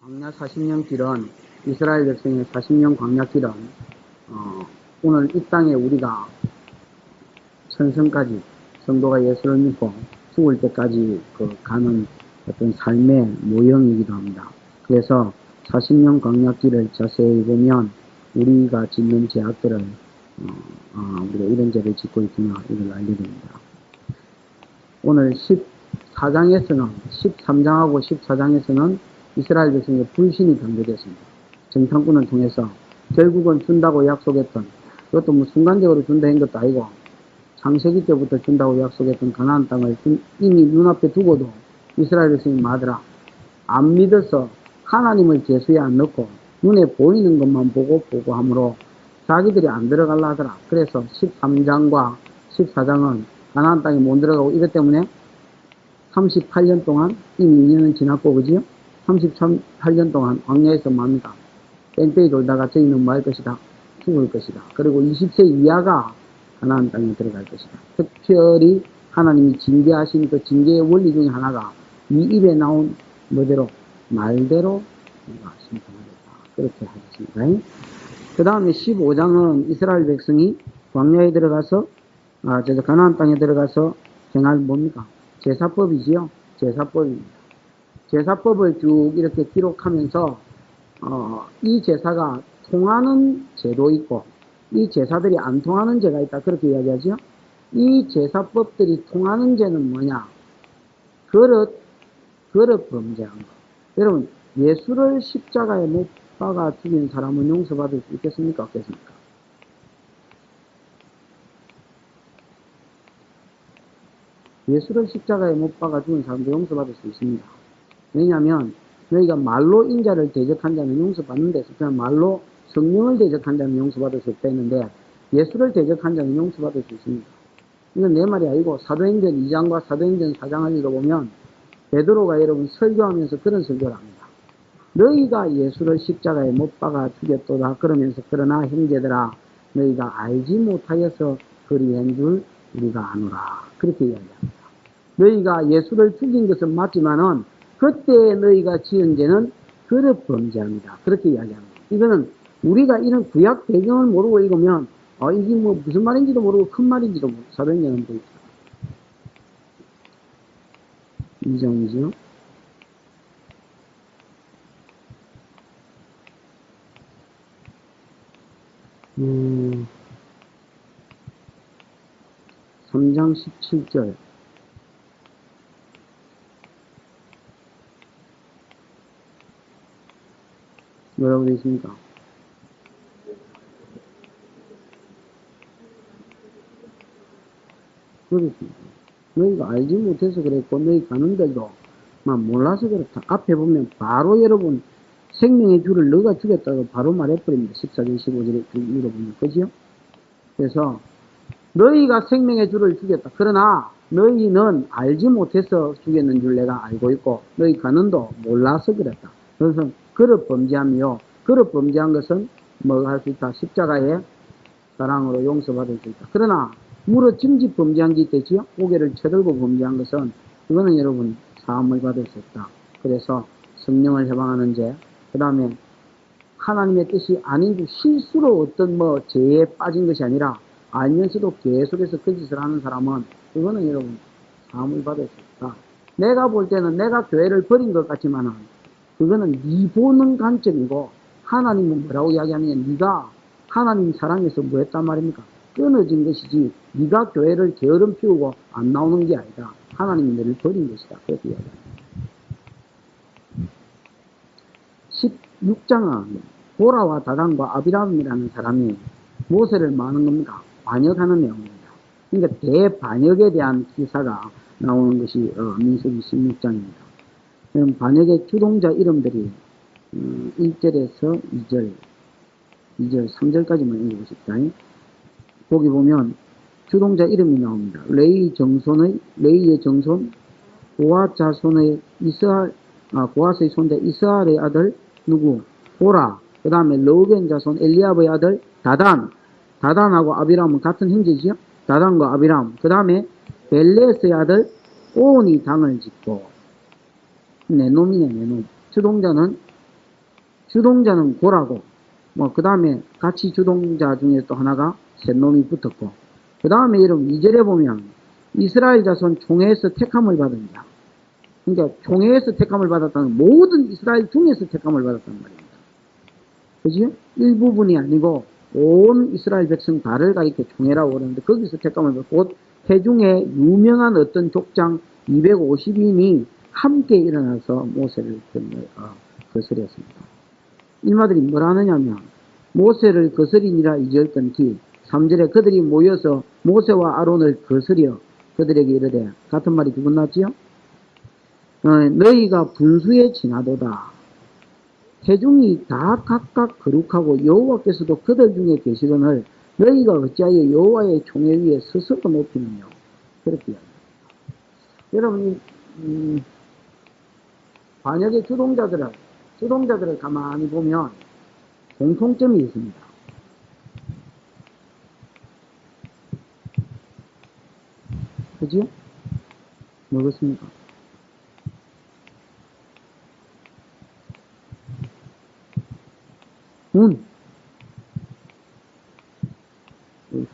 광야 40년 길은 이스라엘 백성의 40년 광야 길은 오늘 이 땅에 우리가 천성까지 성도가 예수를 믿고 죽을 때까지 가는 어떤 삶의 모형이기도 합니다. 그래서 40년 광야 길을 자세히 보면 우리가 짓는 죄악들을 우리가 이런 죄를 짓고 있구나 이걸 알게 됩니다. 오늘 14장에서는 13장하고 14장에서는 이스라엘 백성의 불신이 강조됐습니다. 정탐꾼을 통해서 결국은 준다고 약속했던, 그것도 뭐 순간적으로 준다 한 것도 아니고 창세기 때부터 준다고 약속했던 가나안 땅을 이미 눈앞에 두고도 이스라엘 백성이 말하더라. 안 믿어서 하나님을 계수에 안 넣고 눈에 보이는 것만 보고 함으로 자기들이 안 들어갈라 하더라. 그래서 13장과 14장은 가나안 땅에 못 들어가고 이것 때문에 38년 동안 이미 2년은 지났고 그지요? 38년 동안 광야에서 맙니다. 뺑뺑이 돌다가 저희는 뭐 할 것이다? 죽을 것이다. 그리고 20세 이하가 가나안 땅에 들어갈 것이다. 특별히 하나님이 징계하신 그 징계의 원리 중에 하나가 이 입에 나온 뭐대로 말대로 심판하겠다. 그렇게 하셨습니다. 그 다음에 15장은 이스라엘 백성이 광야에 들어가서 가나안 땅에 들어가서 행할 뭡니까? 제사법이지요. 제사법입니다. 제사법을 쭉 이렇게 기록하면서 이 제사가 통하는 제도 있고 이 제사들이 안 통하는 제가 있다 그렇게 이야기하죠. 이 제사법들이 통하는 제는 뭐냐? 그릇 범죄한 것. 여러분 예수를 십자가에 못 박아 죽인 사람은 용서받을 수 있겠습니까? 없겠습니까? 예수를 십자가에 못 박아 죽인 사람도 용서받을 수 있습니다. 왜냐하면 너희가 말로 인자를 대적한 자는 용서받는 데서 그냥 말로 성령을 대적한 자는 용서받을 수 없다 했는데 예수를 대적한 자는 용서받을 수 있습니다. 이건 내 말이 아니고 사도행전 2장과 사도행전 4장을 읽어보면 베드로가 여러분 설교하면서 그런 설교를 합니다. 너희가 예수를 십자가에 못 박아 죽였도다 그러면서 그러나 형제들아 너희가 알지 못하여서 그리한 줄 우리가 아노라 그렇게 이야기합니다. 너희가 예수를 죽인 것은 맞지만은 그때 너희가 지은 죄는 그릇 범죄합니다. 그렇게 이야기합니다. 이거는 우리가 이런 구약 배경을 모르고 읽으면 이게 뭐 무슨 말인지도 모르고 큰 말인지도 모르고 사도행전은 돼 있죠. 2장이죠. 음, 3장 17절 뭐라고 되어 있습니까? 그렇습니다. 너희가 알지 못해서 그랬고 너희 가는 데도 막 몰라서 그렇다. 앞에 보면 바로 여러분 생명의 주를 너가 죽였다고 바로 말해버립니다. 14절 15절에 읽어보면 그죠? 그래서 너희가 생명의 주를 죽였다. 그러나 너희는 알지 못해서 죽였는 줄 내가 알고 있고 너희 가는도 몰라서 그랬다. 그래서 그릇 범죄함이요. 그릇 범죄한 것은 뭐 할 수 있다. 십자가의 사랑으로 용서받을 수 있다. 그러나 무릇 짐짓 범죄한 게 있겠지요. 고개를 쳐들고 범죄한 것은 이거는 여러분 사함을 받을 수 없다. 그래서 성령을 해방하는 죄, 그 다음에 하나님의 뜻이 아닌 줄 실수로 어떤 죄에 빠진 것이 아니라 알면서도 계속해서 그 짓을 하는 사람은 그거는 여러분 사함을 받을 수 없다. 내가 볼 때는 내가 교회를 버린 것 같지만은 그거는 네 보는 관점이고 하나님은 뭐라고 이야기하냐면 네가 하나님 사랑해서 뭐 했단 말입니까? 끊어진 것이지 네가 교회를 게으름 피우고 안 나오는 게 아니다. 하나님이 너를 버린 것이다. 그렇게 이야기합니다. 16장은 보라와 다단과 아비람이라는 사람이 모세를 뭐 하는 겁니까? 반역하는 내용입니다. 그러니까 대반역에 대한 기사가 나오는 것이 민수기 16장입니다. 그럼 반역의 주동자 이름들이 1절에서 2절, 3절까지만 읽어보십시다. 거기 보면 주동자 이름이 나옵니다. 레이의 정손, 고아 자손의 고아스의 손자 이스라엘의 아들 누구? 보라. 그 다음에 르우벤 자손 엘리압의 아들 다단하고 아비람은 같은 형제지요. 다단과 아비람. 그 다음에 벨레스의 아들 오온이 당을 짓고 내 놈이네 내 놈. 주동자는 주동자는 고라고, 그 다음에 같이 주동자 중에 또 하나가 셋놈이 붙었고, 그 다음에 여러분 2절에 보면 이스라엘 자손 총회에서 택함을 받은 자. 그러니까 총회에서 택함을 받았다는 모든 이스라엘 중에서 택함을 받았단 말입니다. 그지? 일부분이 아니고 온 이스라엘 백성 다를 가리켜 총회라고 그러는데 거기서 택함을 받고 곧 회중에 유명한 어떤 족장 250인이 함께 일어나서 모세를 거스렸습니다. 이마들이 뭐라 하느냐면 모세를 거스리니라 2절 끊기 3절에 그들이 모여서 모세와 아론을 거스려 그들에게 이르되 같은 말이 두 번 나왔지요? 너희가 분수에 지나도다. 회중이 다 각각 거룩하고 여호와께서도 그들 중에 계시거늘 너희가 어찌하여 여호와의 총회 위에 스스로 높이느냐. 그렇게 이야기합니다. 여러분 반역의 주동자들을 가만히 보면 공통점이 있습니다. 그죠? 뭐겠습니까?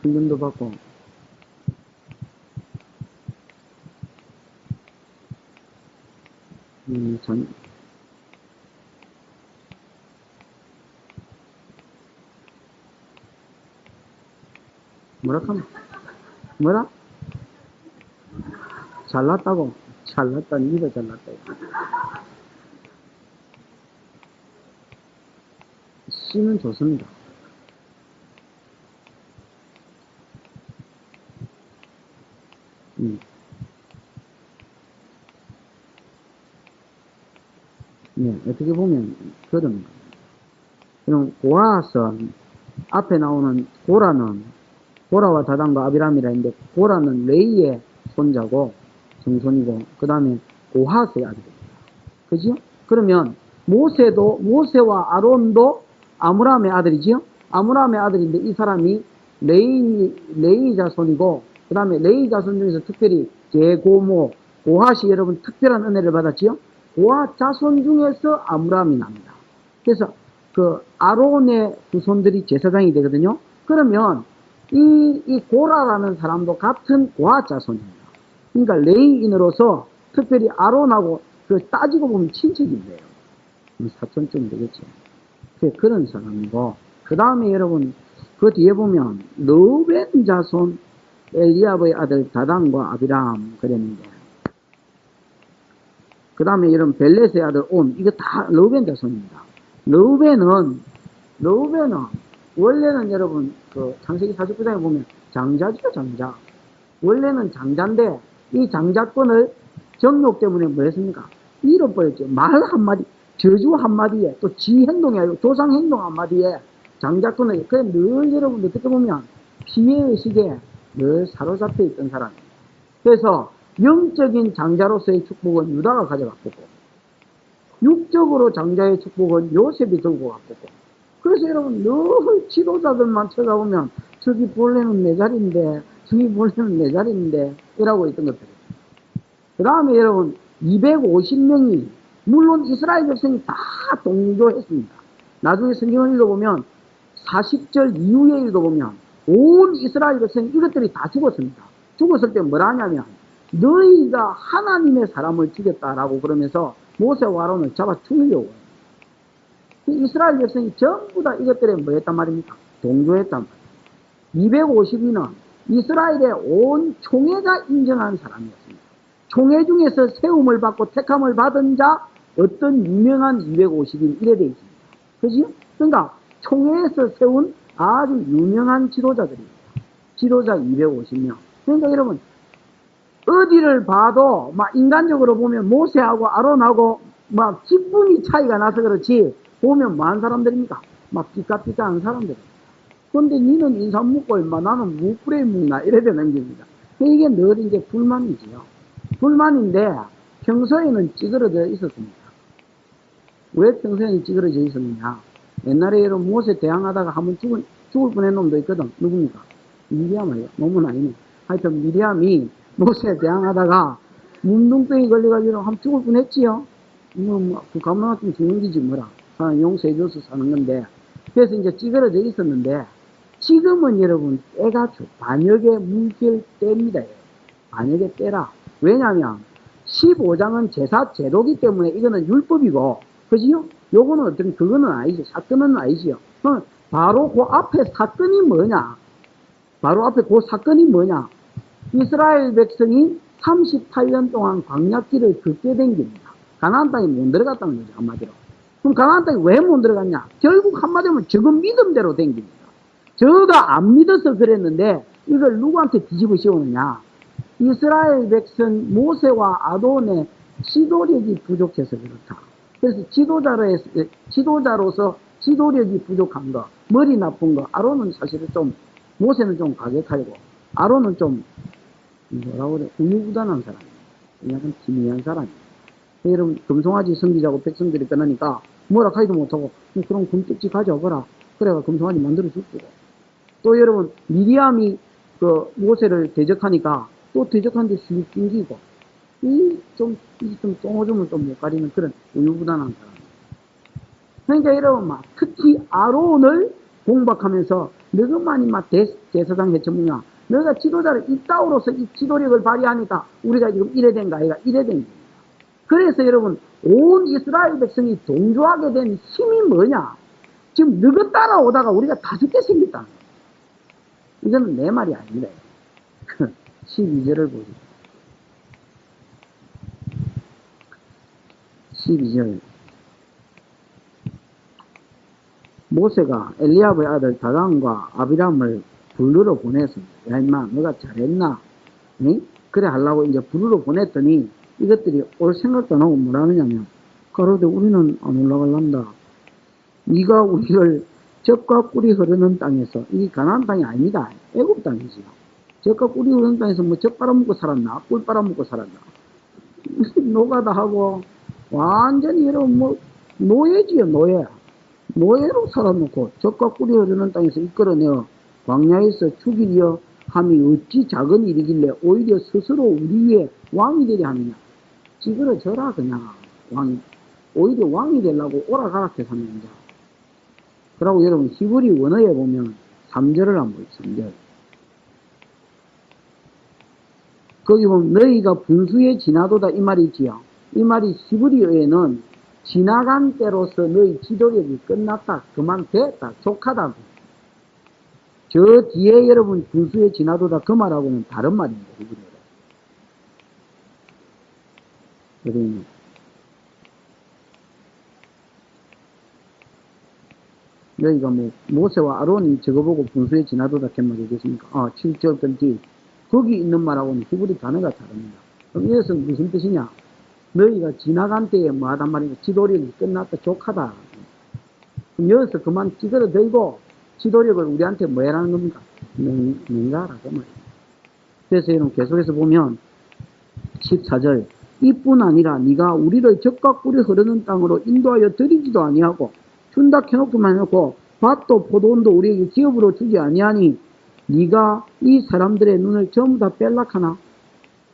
훈련도 받고 뭐라? 잘났다고? 잘났다, 니가 잘났다. 씨는 좋습니다. 네, 어떻게 보면 그런 거예요. 그럼 고라선 앞에 나오는 고라와 다단과 아비람이라 했는데 고라는 레이의 손자고 정손이고 그 다음에 고핫의 아들입니다. 그죠? 그러면 모세와 아론도 아므람의 아들이지요? 아므람의 아들인데 이 사람이 레이 자손이고 그 다음에 레이 자손 중에서 특별히 제고모 고핫이 여러분 특별한 은혜를 받았지요? 고핫 자손 중에서 아므람이 납니다. 그래서 그 아론의 후손들이 제사장이 되거든요. 그러면 이 고라라는 사람도 같은 고핫 자손입니다. 그러니까 레이인으로서 특별히 아론하고 따지고 보면 친척인데요. 사촌쯤 되겠죠. 그런 사람이고 그 다음에 여러분 그 뒤에 보면 르벤 자손 엘리압의 아들 다단과 아비람 그랬는데 그 다음에 여러분 벨렛의 아들 온 이거 다 르벤 자손입니다. 르벤은 원래는 여러분 그 창세기 49장에 보면 장자죠. 장자. 원래는 장자인데 이 장자권을 정욕 때문에 뭐 했습니까? 잃어버렸죠. 말 한마디, 저주 한마디에 또 지 행동이 아니고 조상 행동 한마디에 장자권을 늘 여러분 어떻게 보면 피해의식에 늘 사로잡혀 있던 사람이에요. 그래서 영적인 장자로서의 축복은 유다가 가져갔고 육적으로 장자의 축복은 요셉이 들고 갔고 그래서 여러분 늘 지도자들만 찾아보면 저기 본래는 내 자리인데 저기 본래는 내 자리인데 이라고 있던 것들이에요. 그 다음에 여러분 250명이 물론 이스라엘 백성이 다 동조했습니다. 나중에 성경을 읽어보면 40절 이후에 읽어보면 온 이스라엘 백성이 이것들이 다 죽었습니다. 죽었을 때 뭐라 하냐면 너희가 하나님의 사람을 죽였다라고 그러면서 모세와 아론을 잡아 죽이려고 해요. 이스라엘 백성이 전부 다 이것들에 뭐 했단 말입니까? 동조했단 말이에요. 250인은 이스라엘의 온 총회가 인정한 사람이었습니다. 총회 중에서 세움을 받고 택함을 받은 자 어떤 유명한 250인 이래 되어 있습니다. 그지? 그러니까 총회에서 세운 아주 유명한 지도자들입니다. 지도자 250명. 그러니까 여러분 어디를 봐도 막 인간적으로 보면 모세하고 아론하고 막 기쁨이 차이가 나서 그렇지 보면 뭐한 사람들입니까? 막 삐까삐까한 사람들입니다. 그런데 니는 인삼 묵고 나는 무프레 묵나 이래 되는 겁니다. 이게 늘 이제 불만이지요. 불만인데 평소에는 찌그러져 있었습니다. 왜 평소에는 찌그러져 있었느냐? 옛날에 여러분 모세 대항하다가 한번 죽을 뻔한 놈도 있거든. 누굽니까? 미리암이에요. 놈은 아니네. 하여튼 미리암이 모세 대항하다가 문둥병이 걸려가지고 한번 죽을 뻔했지요. 그 가만 놔두면 죽는 기지 뭐라. 용서해줘서 사는 건데, 그래서 이제 찌그러져 있었는데, 지금은 여러분, 때가 반역의 무길 때입니다. 반역의 때라. 왜냐면, 15장은 제사 제도기 때문에 이거는 율법이고, 그지요? 요거는 어떤, 그거는 아니죠. 사건은 아니지요. 그럼 바로 그 앞에 사건이 뭐냐? 바로 앞에 그 사건이 뭐냐? 이스라엘 백성이 38년 동안 광야길을 걷게 된 겁니다. 가나안 땅에 못 들어갔다는 거죠, 한마디로. 그럼 가나안 땅에 왜 못 들어갔냐? 결국 한마디로 저거 믿음대로 된 겁니다. 저가 안 믿어서 그랬는데 이걸 누구한테 뒤집어 씌우느냐? 이스라엘 백성 모세와 아론의 지도력이 부족해서 그렇다. 그래서 지도자로서 지도력이 부족한 거, 머리 나쁜 거, 아론은 사실은 좀, 모세는 좀 가격하고, 아론은 좀, 뭐라고 그래, 우유부단한 사람이에요. 약간 기미한 사람이에요. 여러분, 금송아지 성기자고 백성들이 떠나니까, 뭐라 하지도 못하고, 그럼 금쪽지 가져와봐라. 그래가 금송아지 만들어 줄게요. 또 여러분, 미리암이 그 모세를 대적하니까, 또 대적하는데 쑥 낑기고, 좀 똥오줌을 좀 못 가리는 그런 우유부단한 사람. 그러니까 여러분, 막, 특히 아론을 공박하면서, 너희만이 막 대사장 해쳐무냐. 너희가 지도자를 이따오로서 이 지도력을 발휘하니까, 우리가 지금 이래 된 거 아이가 이래 된 겁니다. 그래서 여러분, 온 이스라엘 백성이 동조하게 된 힘이 뭐냐? 지금 너희 따라오다가 우리가 다 죽게 생겼다. 이거는 내 말이 아닙니다. 12절을 보죠. 12절. 모세가 엘리압의 아들 다단과 아비람을 부르러 보냈습니다. 야, 임마, 너가 잘했나? 응? 그래 하려고 이제 부르러 보냈더니 이것들이 올 생각도 안 하고 뭐라 하느냐면, 가로되 우리는 안 올라갈란다. 네가 우리를 젖과 꿀이 흐르는 땅에서, 이게 가나안 땅이 아닙니다. 애굽 땅이지요. 젖과 꿀이 흐르는 땅에서 뭐 젖 빨아먹고 살았나? 꿀 빨아먹고 살았나? 노가다 하고, 완전히 여러분 뭐, 노예지요, 노예. 노예로 살아놓고 젖과 꿀이 흐르는 땅에서 이끌어내어 광야에서 죽이려 함이 어찌 작은 일이길래 오히려 스스로 우리 위에 왕이 되려 하느냐. 찌그러져라 그냥. 오히려 왕이 되려고 오라가라 해서는 자. 그러고 여러분 히브리 원어에 보면 3절을 한번 보요. 3절. 거기 보면 너희가 분수에 지나도다 이 말이 있지요. 이 말이 히브리어에는 지나간 때로서 너희 지도력이 끝났다. 그만 됐다. 족하다. 저 뒤에 여러분 분수에 지나도다 그 말하고는 다른 말입니다. 히브리어로. 너희가 뭐 모세와 아론이 저거 보고 분수에 지나도다 그 말이겠습니까? 7절 건지 거기 있는 말하고는 히브리 단어가 다릅니다. 그럼 이것은 무슨 뜻이냐? 너희가 지나간 때에 뭐 하단 말이냐? 지도력이 끝났다. 족하다. 그럼 여기서 그만 찌그러들고 지도력을 우리한테 뭐 해라는 겁니까? 능가라. 그 말이에요. 그래서 여러분 계속해서 보면 14절 이뿐 아니라 네가 우리를 젖과 꿀이 흐르는 땅으로 인도하여 드리지도 아니하고 준다 해놓고만 해놓고 밭도 포도원도 우리에게 기업으로 주지 아니하니 네가 이 사람들의 눈을 전부 다 뺄락하나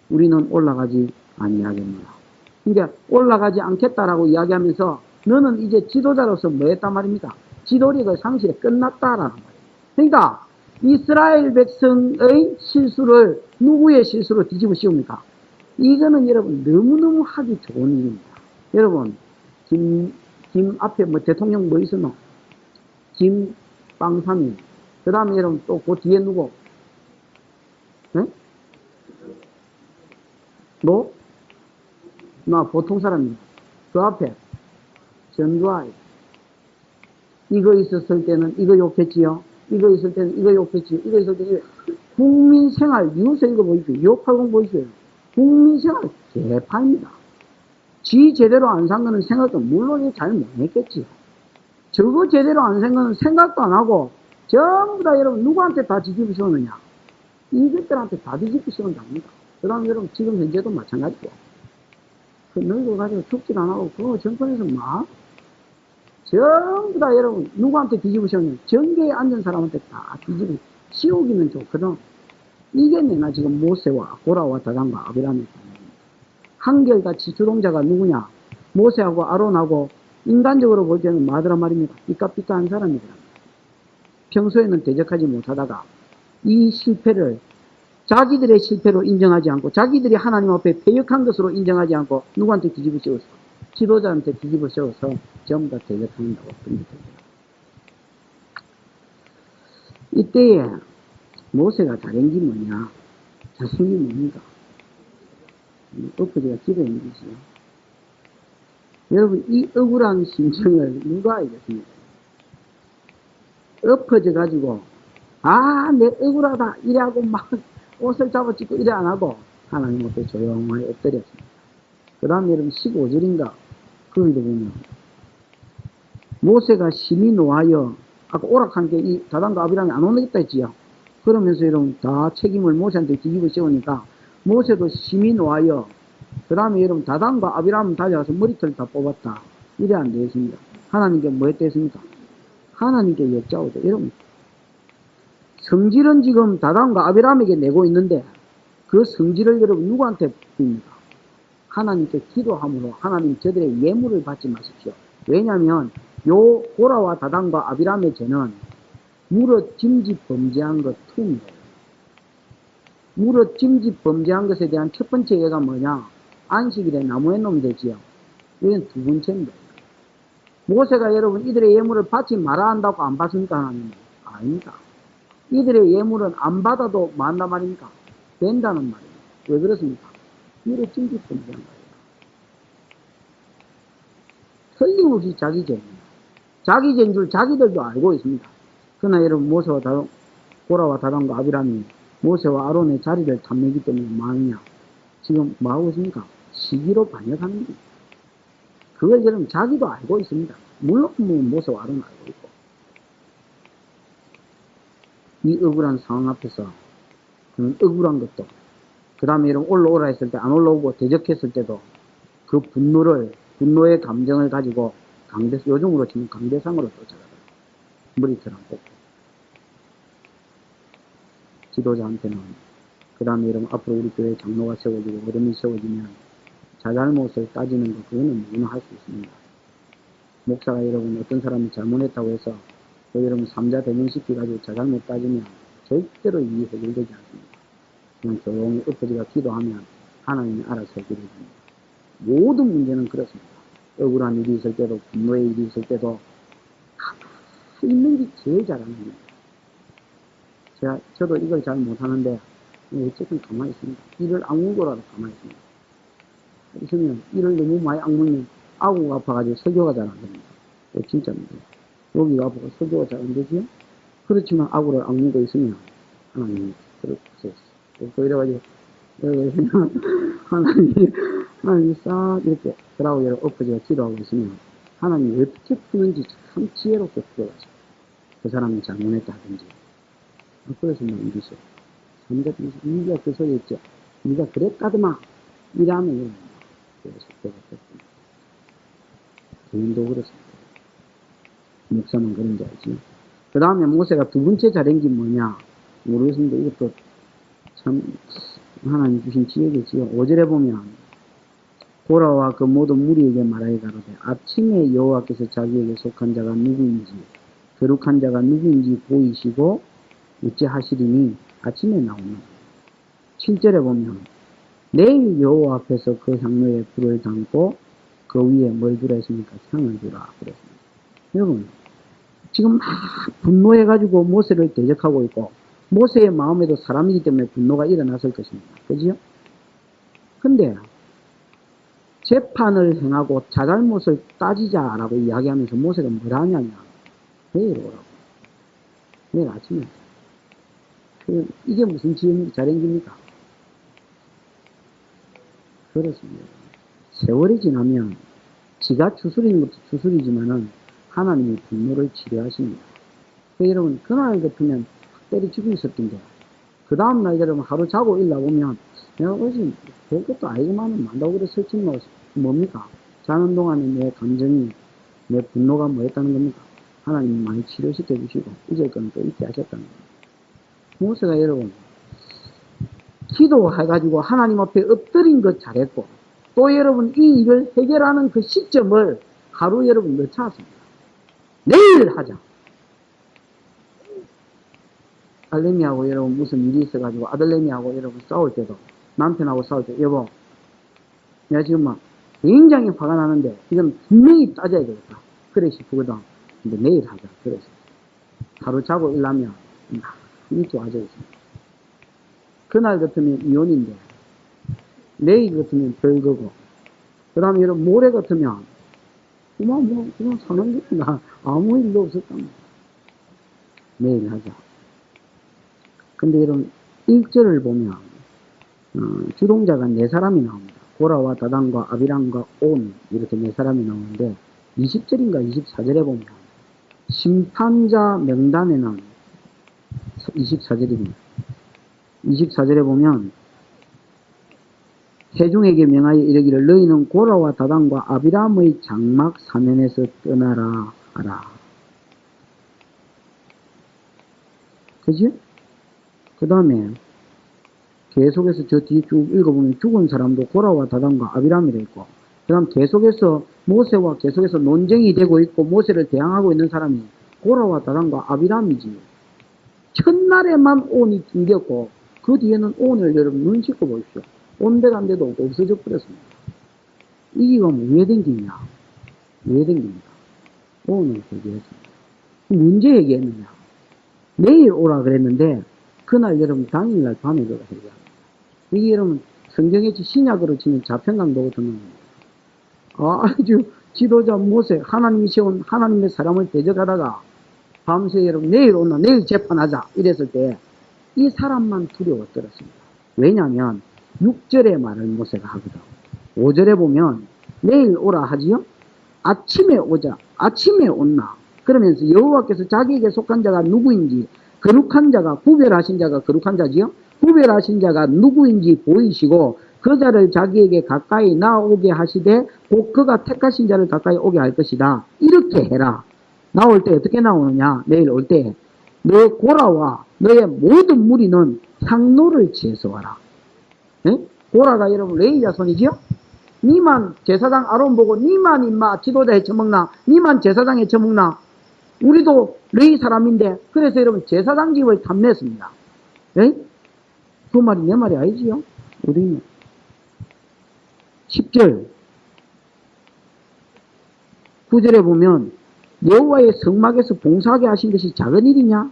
우리는 올라가지 아니하겠노라. 그러니까 올라가지 않겠다라고 이야기하면서 너는 이제 지도자로서 뭐 했단 말입니까? 지도력을 상실해 끝났다라는 말이에요. 그러니까 이스라엘 백성의 실수를 누구의 실수로 뒤집어 씌웁니까? 이거는 여러분 너무너무 하기 좋은 일입니다. 여러분 김 앞에 뭐 대통령 뭐 있었노? 김빵삼이. 그 다음에 여러분 또 그 뒤에 누구? 네? 너? 나 보통 사람입니다. 그 앞에 전두환. 이거 있었을 때는 이거 욕했지요. 이거 있을 때는 이거 욕했지요. 이거 있을 때는 국민생활 뉴스 이거 보이세요. 2580 보이세요. 국민생활 개판입니다. 지 제대로 안 산 거는 생각도 물론 잘 못했겠지요. 저거 제대로 안 산 거는 생각도 안 하고 전부 다 여러분 누구한테 다 뒤집어 씌우느냐. 이것들한테 다 뒤집어 씌운답니다. 그 다음 여러분 지금 현재도 마찬가지고 그 늙어 가지고 죽질 안 하고 그 정권에서 막 전부 다 여러분 누구한테 뒤집어 씌우느냐. 정계에 앉은 사람한테 다 뒤집어 씌우기는 좋거든. 이게 내가 지금 모세와 고라와 다단과 아비람의 한결같이 주동자가 누구냐? 모세하고 아론하고 인간적으로 볼 때는 마더라 말입니다. 삐까삐까한 사람이더라. 평소에는 대적하지 못하다가 이 실패를 자기들의 실패로 인정하지 않고 자기들이 하나님 앞에 패역한 것으로 인정하지 않고 누구한테 뒤집어 씌워서 지도자한테 뒤집어 씌워서 전부 다 대적한다고 봅니다. 이때에 모세가 잘한 게 뭐냐? 자신이 뭡니까? 엎어져가 기도했는 것이요. 여러분, 이 억울한 심정을 누가 알겠습니까? 엎어져가지고, 내 억울하다. 이래하고 막 옷을 잡아찍고 이래 안 하고, 하나님 앞에 조용하게 엎드렸습니다. 그 다음에 여러분, 15절인가? 그런데 보면, 모세가 심히 노하여, 아까 오락한 게 이 다단과 아비람이 안 오겠다 했지요. 그러면서 여러분, 다 책임을 모세한테 뒤집어 씌우니까, 모세도 심히 노하여, 그 다음에 여러분, 다단과 아비람은 달려가서 머리털 다 뽑았다. 이래 안 되겠습니다. 하나님께 뭐 했겠습니까? 하나님께 여짜오죠. 여러분, 성질은 지금 다단과 아비람에게 내고 있는데, 그 성질을 여러분 누구한테 봅니까? 하나님께 기도함으로 하나님 저들의 예물을 받지 마십시오. 왜냐하면 요 고라와 다단과 아비람의 죄는 무릇 짐짓 범죄한 것 투입니다. 무릇 짐짓 범죄한 것에 대한 첫 번째 예가 뭐냐? 안식일에 나무에 놓으면 되지요. 이건 두 번째입니다. 모세가 여러분 이들의 예물을 받지 말아야 한다고 안 받습니까? 하나님? 아닙니다. 이들의 예물은 안 받아도 만다 말입니까? 된다는 말이에요. 왜 그렇습니까? 무릇 짐짓 범죄한 거예요. 틀림없이 자기 죄입니다. 자기 죄인 줄 자기들도 알고 있습니다. 그러나 여러분 모세와 고라와 다단과 아비람이 모세와 아론의 자리를 탐내기 때문에 뭐하느냐? 지금 뭐하고 있습니까? 시기로 반역하는 겁니다. 그걸 여러분 자기도 알고 있습니다. 물론 모세와 아론은 알고 있고. 이 억울한 상황 앞에서 그는 억울한 것도 그 다음에 여러분 올라오라 했을 때 안 올라오고 대적했을 때도 그 분노의 감정을 가지고 요즘으로 치면 강대상으로 쫓아가더라고요. 머리털 안 뽑고. 지도자한테는 그 다음에 여러분 앞으로 우리 교회 장로가 세워지고 어른이 세워지면 자잘못을 따지는 거 그거는 누구나 할 수 있습니다. 목사가 여러분 어떤 사람이 잘못했다고 해서 그 여러분 삼자 대면시켜가지고 자잘못 따지면 절대로 일이 해결되지 않습니다. 그냥 조용히 엎어지가 기도하면 하나님이 알아서 해결해 줍니다. 모든 문제는 그렇습니다. 억울한 일이 있을 때도 분노의 일이 있을 때도 가만히 있는 게 제일 잘하는 일입니다. 저도 이걸 잘 못하는데 어쨌든 가만히 있습니다. 이를 악물고라도 가만히 있습니다. 있으면 이를 너무 많이 악물면 아구가 아파가지고 설교가 잘 안 됩니다. 진짜입니다. 여기가 아파서 설교가 잘 안 되지요? 그렇지만 아구를 악물고 있으면 하나님이 그렇게 이래가지고 하나님이 싹 이렇게 그러고 여러분 엎어져 기도하고 있으면 하나님이 어떻게 푸는지 참 지혜롭게 풀어가지고 그 사람이 잘못했다 하든지 그래서 넘기세요. 삼자들이 네가 그 소리 했죠. 네가 그랬다더만 이라면 그래서 그렇습니다. 개인도 그렇습니다. 목사만 그런 줄 알지. 그 다음에 모세가 두 번째 잘한 게 뭐냐 모르겠습니다. 이것도 참 하나님 주신 지혜겠지요. 5절에 보면 고라와 그 모든 무리에게 말하여 가로되 아침에 여호와께서 자기에게 속한 자가 누구인지 거룩한 자가 누구인지 보이시고 어찌하시리니 아침에 나오면 7절에 보면 내일 여호와 앞에서 그 향로에 불을 담고 그 위에 뭘 주라 했습니까? 향을 주라 그랬습니다. 여러분 지금 막 분노해가지고 모세를 대적하고 있고 모세의 마음에도 사람이기 때문에 분노가 일어났을 것입니다. 그죠? 근데 재판을 행하고 자잘못을 따지자라고 이야기하면서 모세가 뭘 하냐면 내일 오라고. 내일 아침에. 이게 무슨 자랭기입니까? 그렇습니다. 세월이 지나면 지가 추스리는 것도 추스리지만은 하나님이 분노를 치료하십니다. 여러분 그날 같으면 때려치고 있었던데 그 다음날 여러분 하루 자고 일어나보면 내가 어제 별것도 아니고만은 만다고 그래 설치면 뭡니까? 자는 동안에 내 감정이 내 분노가 뭐였다는 겁니까? 하나님이 많이 치료시켜 주시고 잊을 거는 또 잊게 하셨다는 겁니다. 모세가 여러분 기도해가지고 하나님 앞에 엎드린 것 잘했고 또 여러분 이 일을 해결하는 그 시점을 하루 여러분 늦춰왔습니다. 내일 하자. 딸내미하고 여러분 무슨 일이 있어가지고 아들내미하고 여러분 싸울 때도 남편하고 싸울 때 여보 내가 지금 막 굉장히 화가 나는데 이건 분명히 따져야 되겠다. 그래 싶거든. 근데 내일 하자. 그래서 하루 자고 일하면 많이 좋아져 있습니다. 그날 같으면 이혼인데 내일 같으면 별거고 그 다음에 여러분 모레 같으면 그냥 사는 게 아무 일도 없었답니다. 내일 하자. 근데 여러분 1절을 보면 주동자가 4사람이 나옵니다. 고라와 다단과 아비람과 온 이렇게 4사람이 나오는데 20절인가 24절에 보면 심판자 명단에는 24절입니다. 24절에 보면 회중에게 명하여 이르기를 너희는 고라와 다단과 아비람의 장막 사면에서 떠나라 하라. 그지? 그 다음에 계속해서 저 뒤에 쭉 읽어보면 죽은 사람도 고라와 다단과 아비람이라 있고 그 다음 계속해서 모세와 계속해서 논쟁이 되고 있고 모세를 대항하고 있는 사람이 고라와 다단과 아비람이지. 첫날에만 온이 튕겼고 그 뒤에는 온을 여러분 눈 씻고 보십시오. 온데간데도 없어져 버렸습니다. 이기가 왜 댕기냐? 왜 댕깁니까? 온을 얘기했습니다. 문제 얘기했느냐? 내일 오라 그랬는데 그날 여러분 당일날 밤에 그가 얘기합니다. 이게 여러분 성경에 신약으로 치면 자편강도 같은 겁니다. 아주 지도자 모세 하나님이 세운 하나님의 사람을 대적하다가 밤새 여러분 내일 오나 내일 재판하자 이랬을 때 이 사람만 두려워 떨었습니다. 왜냐하면 6절의 말을 모세가 하거든. 5절에 보면 내일 오라 하지요. 아침에 오자. 아침에 온나. 그러면서 여호와께서 자기에게 속한 자가 누구인지 거룩한 자가 구별하신 자가 거룩한 자지요. 구별하신 자가 누구인지 보이시고 그 자를 자기에게 가까이 나오게 하시되 곧 그가 택하신 자를 가까이 오게 할 것이다. 이렇게 해라. 나올 때 어떻게 나오느냐. 내일 올 때 너 고라와 너의 모든 무리는 향로를 취해서 와라. 네? 고라가 여러분 레위 자손이지요? 니만 제사장 아론 보고 니만 임마 지도자에 처먹나? 니만 제사장에 처먹나? 우리도 레위 사람인데 그래서 여러분 제사장 집을 탐냈습니다. 네? 그 말이 내 말이 아니지요? 우리는 10절 9절에 보면 여호와의 성막에서 봉사하게 하신 것이 작은 일이냐?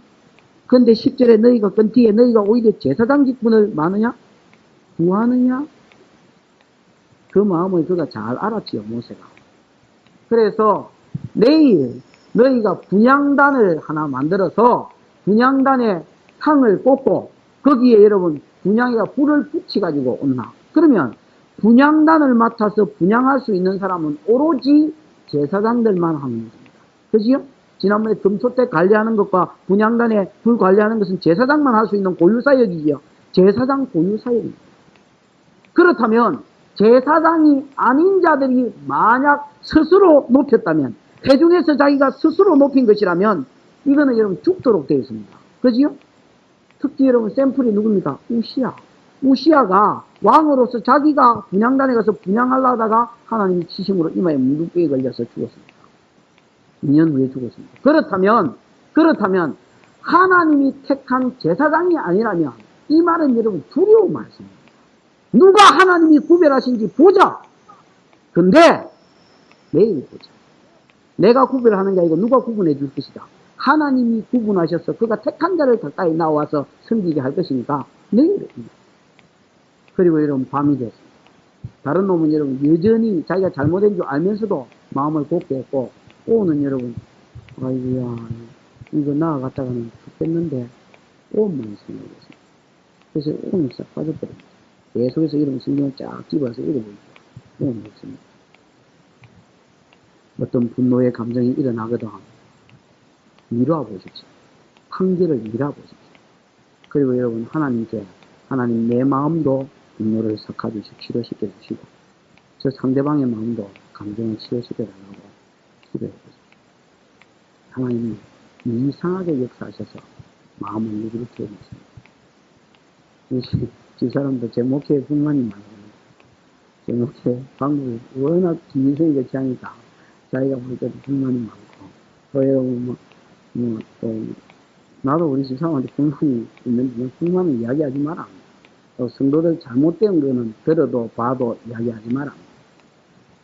그런데 10절에 너희가 끈티에 너희가 오히려 제사장 직분을 마느냐? 구하느냐? 그 마음을 그가 잘 알았지요, 모세가. 그래서 내일 너희가 분향단을 하나 만들어서 분향단에 탕을 꽂고 거기에 여러분 분향이가 불을 붙여가지고 온나. 그러면 분향단을 맡아서 분향할 수 있는 사람은 오로지 제사장들만 하는 겁니다. 그지요? 지난번에 금소대 관리하는 것과 분향단에 불 관리하는 것은 제사장만 할 수 있는 고유사역이지요. 제사장 고유사역입니다. 그렇다면 제사장이 아닌 자들이 만약 스스로 높였다면 회중에서 자기가 스스로 높인 것이라면 이거는 여러분 죽도록 되어 있습니다. 그지요? 특히 여러분 샘플이 누굽니까? 우시아가 왕으로서 자기가 분향단에 가서 분향하려 하다가 하나님이 치심으로 이마에 무릎에 걸려서 죽었습니다. 2년 후에 죽었습니다. 그렇다면 하나님이 택한 제사장이 아니라면 이 말은 여러분 두려운 말씀입니다. 누가 하나님이 구별하신지 보자. 근데 내일 보자. 내가 구별하는 게 아니고 누가 구분해 줄 것이다. 하나님이 구분하셔서 그가 택한 자를 가까이 나와서 섬기게 할 것이니까 내일입니다. 그리고 여러분 밤이 됐습니다. 다른 놈은 여러분 여전히 자기가 잘못된 줄 알면서도 마음을 곱게 했고 오는 여러분 아이고야 이거 나아갔다가는 죽겠는데 온만 생각했습니다. 그래서 온이 싹 빠져버립니다. 계속해서 이런 성경을 쫙 집어서 읽어보니까 온이 없습니다. 어떤 분노의 감정이 일어나거든 미뤄보십시오. 판결을 미뤄보십시오. 그리고 여러분 하나님께 하나님 내 마음도 분노를 삭혀주시고 치료시켜 주시고 저 상대방의 마음도 감정을 치료시켜 달라고 기도해보십시오. 하나님이 이상하게 역사하셔서 마음을 누그럽게 해주십니다. 집사람도 제 목회에 불만이 많아요. 제 목회 방법이 워낙 기성이 그렇지 않으니까 자기가 볼 때도 불만이 많고, 또 여러분, 또, 나도 우리 집사람한테 불만이 있는데, 불만을 이야기하지 마라. 또 성도들 잘못된 거는 들어도 봐도 이야기하지 마라.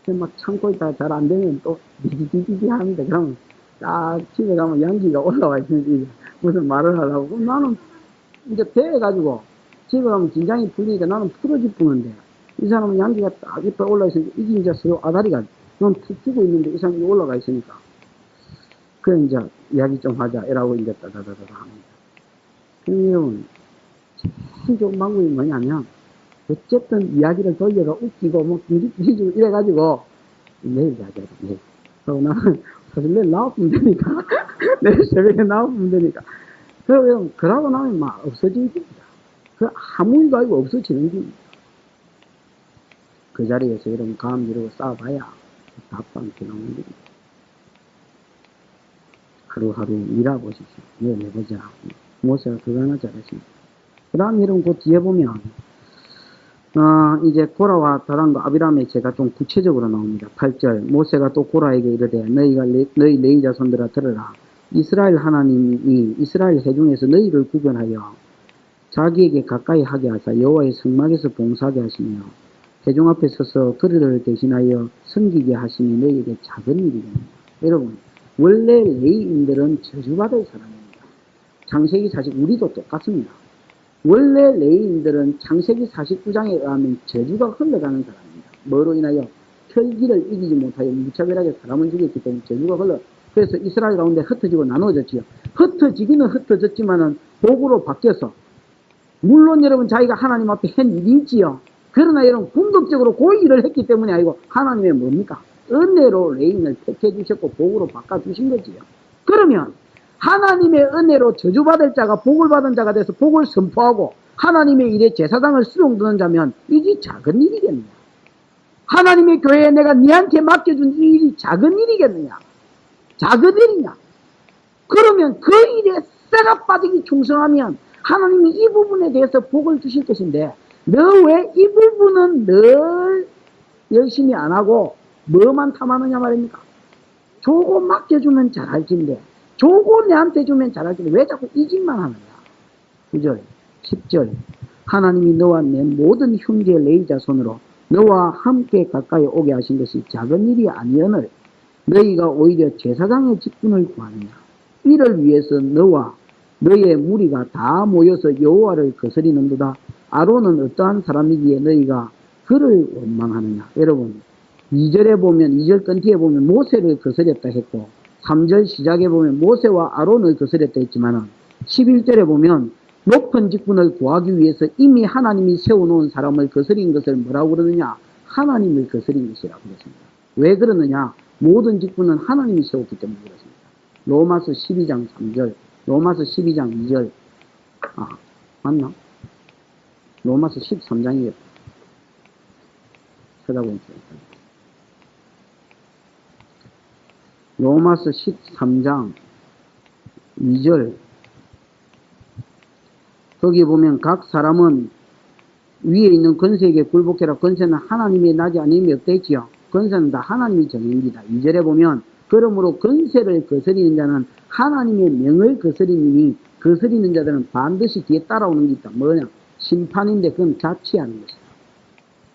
막 참고 있다가 잘 안 되면 또 디디디디 하는데, 그러면 딱 집에 가면 양기가 올라와 있는지 무슨 말을 하려고. 그럼 나는 이제 대해가지고 집에 가면 긴장이 풀리니까 나는 풀어질 뿐인데, 이 사람은 양기가 딱 옆에 올라와 있으니까 이게 이제 서로 아다리가 넌 툭 튀고 있는데 이 사람이 올라가 있으니까. 그래 이제 이야기 좀 하자 이라고 이제 따다다다 합니다. 여러분, 제일 좋은 방법이 뭐냐면, 어쨌든 이야기를 돌려가 웃기고 뭐 뒤지고 이래가지고 내일 이야기하자, 내일. 그리고 나는 사실 내일 나와보면 되니까 내일 새벽에 나와보면 되니까. 그러고 나면 막 없어지는 겁니다. 그 아무 일도 아니고 없어지는 겁니다. 그 자리에서 여러분 감 이러고 싸워봐야 답도 안 나오는 겁니다. 하루하루 일하보십시오. 예, 내보자. 모세가 그거 하나 잘했습니다. 그 다음 여러분 그 뒤에 보면 이제 고라와 다단과 아비람의 제가 좀 구체적으로 나옵니다. 8절 모세가 또 고라에게 이르되 너희 레위 자손들아 들으라. 이스라엘 하나님이 이스라엘 회중에서 너희를 구별하여 자기에게 가까이 하게 하사 여호와의 성막에서 봉사하게 하시며 회중 앞에 서서 그들을 대신하여 섬기게 하시니 너희에게 작은 일이옵니다. 여러분, 원래 레위인들은 저주받을 사람입니다. 창세기 40 우리도 똑같습니다. 원래 레위인들은 창세기 49장에 의하면 저주가 흘러가는 사람입니다. 뭐로 인하여 혈기를 이기지 못하여 무차별하게 사람을 죽였기 때문에 저주가 흘러. 그래서 이스라엘 가운데 흩어지고 나누어졌지요. 흩어지기는 흩어졌지만은 복으로 바뀌어서, 물론 여러분 자기가 하나님 앞에 한 일이 있지요. 그러나 여러분 궁극적으로 그 일을 했기 때문에 아니고 하나님의 뭡니까? 은혜로 레인을 택해 주셨고 복으로 바꿔 주신 거지요. 그러면 하나님의 은혜로 저주받을 자가 복을 받은 자가 돼서 복을 선포하고 하나님의 일에 제사장을 수용드는 자면 이게 작은 일이겠느냐? 하나님의 교회에 내가 니한테 맡겨준 이 일이 작은 일이겠느냐? 작은 일이냐? 그러면 그 일에 쇠가 빠지기 충성하면 하나님이 이 부분에 대해서 복을 주실 것인데, 너 왜 이 부분은 늘 열심히 안 하고 뭐만 탐하느냐 말입니까? 저거 맡겨주면 잘할 텐데, 저거 내한테 주면 잘할 텐데 왜 자꾸 이 짓만 하느냐? 9절, 10절 하나님이 너와 내 모든 형제 레위 자손으로 너와 함께 가까이 오게 하신 것이 작은 일이 아니오늘 너희가 오히려 제사장의 직분을 구하느냐? 이를 위해서 너와 너의 무리가 다 모여서 여호와를 거스리는도다. 아론은 어떠한 사람이기에 너희가 그를 원망하느냐? 여러분, 2절에 보면 2절 끝뒤에 보면 모세를 거스렸다 했고 3절 시작에 보면 모세와 아론을 거스렸다 했지만 11절에 보면 높은 직분을 구하기 위해서 이미 하나님이 세워놓은 사람을 거스린 것을 뭐라고 그러느냐? 하나님을 거스린 것이라고 그랬습니다. 왜 그러느냐? 모든 직분은 하나님이 세웠기 때문에 그렇습니다. 로마서 12장 3절, 로마서 12장 2절, 맞나? 로마서 13장이에요. 찾아보세요. 로마서 13장 2절, 거기 보면 각 사람은 위에 있는 권세에게 굴복해라. 권세는 하나님의 나지 아님이 없대지요. 권세는 다 하나님이 정입니다. 2절에 보면 그러므로 권세를 거스리는 자는 하나님의 명을 거스리니 거스리는 자들은 반드시 뒤에 따라오는 게 있다. 뭐냐? 심판인데 그건 자취하는 것이다.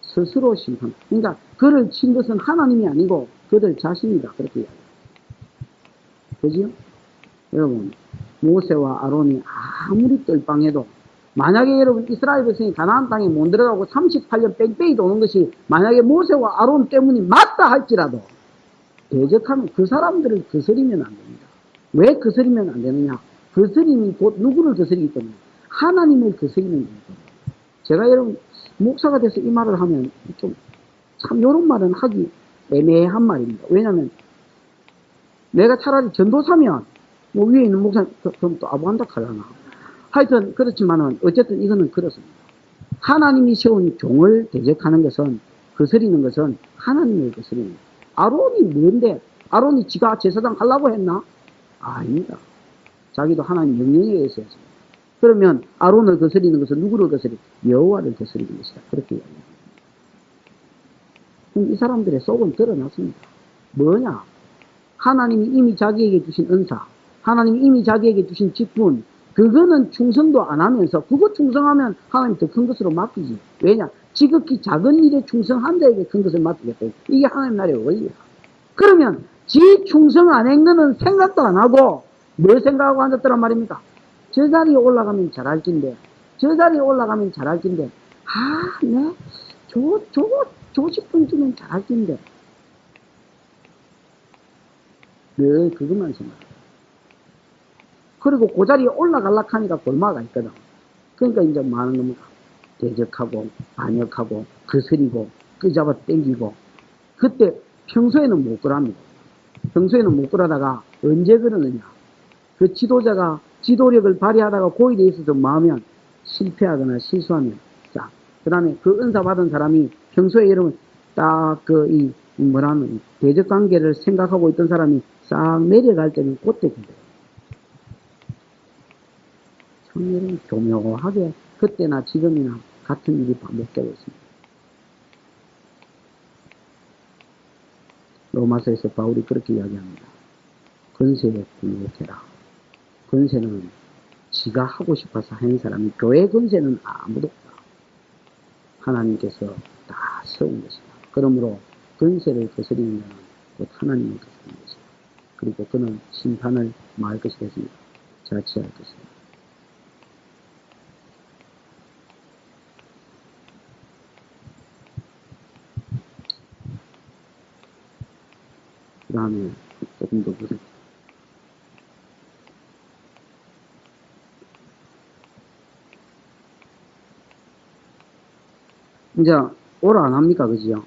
스스로 심판. 그러니까 그를 친 것은 하나님이 아니고 그들 자신이다. 그렇게 이야기합니다. 그죠? 여러분, 모세와 아론이 아무리 뜰빵해도 만약에 여러분 이스라엘 백성이 가나안 땅에 못 들어가고 38년 뺑뺑이 도는 것이 만약에 모세와 아론 때문이 맞다 할지라도 대적하면 그 사람들을 거스리면 안 됩니다. 왜 거스리면 안 되느냐? 거스림이 곧 누구를 거스리기 때문에 하나님을 거스리는 겁니다. 제가 여러분 목사가 돼서 이 말을 하면 좀 참 이런 말은 하기 애매한 말입니다. 왜냐하면 내가 차라리 전도사면 뭐 위에 있는 목사 그럼 또 아부한다 하려나. 하여튼 그렇지만은 어쨌든 이거는 그렇습니다. 하나님이 세운 종을 대적하는 것은 거스리는 것은 하나님을 거스리는 거예요. 아론이 뭔데? 아론이 지가 제사장 하려고 했나? 아닙니다. 자기도 하나님 명령에 의해서 했습니다. 그러면 아론을 거스리는 것은 누구를 거스리? 여호와를 거스리는 것이다. 그렇게 이야기합니다. 이 사람들의 속은 드러났습니다. 뭐냐? 하나님이 이미 자기에게 주신 은사, 하나님이 이미 자기에게 주신 직분, 그거는 충성도 안 하면서 그거 충성하면 하나님 더 큰 것으로 맡기지. 왜냐? 지극히 작은 일에 충성한 자에게 큰 것을 맡기겠다. 이게 하나님 나라의 원리야. 그러면 지 충성 안 한 거는 생각도 안 하고 뭘 생각하고 앉았더란 말입니까? 저 자리에 올라가면 잘할 긴데, 저 자리에 올라가면 잘할 긴데, 네, 저 직분 주면 잘할 긴데. 늘 그것만 생각해. 그리고 그 자리에 올라가려고 하니까 골마가 있거든. 그러니까 이제 많은 겁니다. 대적하고, 반역하고, 거스리고, 끄잡아 땡기고. 그때 평소에는 못 그럽니다. 평소에는 못 그러다가 언제 그러느냐. 그 지도자가 지도력을 발휘하다가 고일에 있어서 마으면 실패하거나 실수하면 싹. 그 다음에 그 은사 받은 사람이 평소에 여러분 딱 뭐라는 대적 관계를 생각하고 있던 사람이 싹 내려갈 때는 그때 그래요. 성령은 교묘하게 그때나 지금이나 같은 일이 반복되고 있습니다. 로마서에서 바울이 그렇게 이야기합니다. 권세에 굴복해라. 권세는 지가 하고 싶어서 하는 사람이, 교회 권세는 아무도 없다. 하나님께서 다 세운 것이다. 그러므로 권세를 거스리는 자는 곧 하나님을 거스리는 것이다. 그리고 그는 심판을 마을 것이 됐습니다. 자치할 것이다. 그 다음에 조금 더 보세요. 이제 오라 안 합니까? 그지요?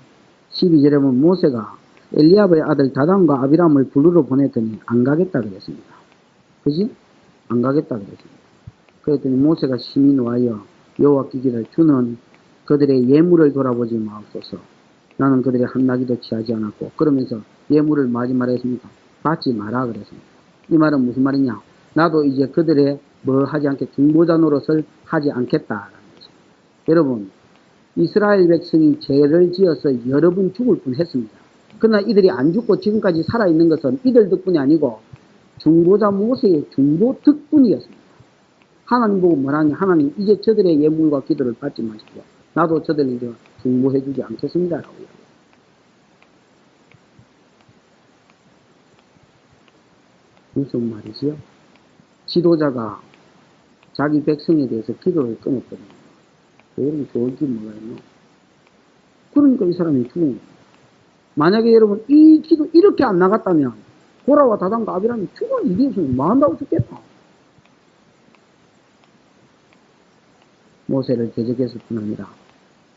12절에 보면 모세가 엘리압의 아들 다단과 아비람을 부르러 보냈더니 안 가겠다 그랬습니다. 그지? 안 가겠다 그랬습니다. 그랬더니 모세가 심히 노하여 여호와께 기를 주는 그들의 예물을 돌아보지 마옵소서. 나는 그들의 한나기도 취하지 않았고, 그러면서 예물을 마지막에 했습니까? 받지 마라 그랬습니다. 이 말은 무슨 말이냐? 나도 이제 그들의 뭐 하지 않게 중보자 노릇을 하지 않겠다라는 것입니다. 여러분, 이스라엘 백성이 죄를 지어서 여러 번 죽을 뻔했습니다. 그러나 이들이 안 죽고 지금까지 살아있는 것은 이들 덕분이 아니고 중보자 모세의 중보 덕분이었습니다. 하나님 보고 뭐라냐? 하나님 이제 저들의 예물과 기도를 받지 마십시오. 나도 저들을 이제 중보해주지 않겠습니다. 라고요. 무슨 말이지요? 지도자가 자기 백성에 대해서 기도를 끊었거든요. 여러분 좋을지 몰라요. 그러니까 이 사람이 죽은 겁니다. 만약에 여러분 이 기도 이렇게 안 나갔다면 고라와 다단과 아비람이 죽을 일이 없으면 뭐 한다고 죽겠다. 모세를 대적했을 뿐 아니라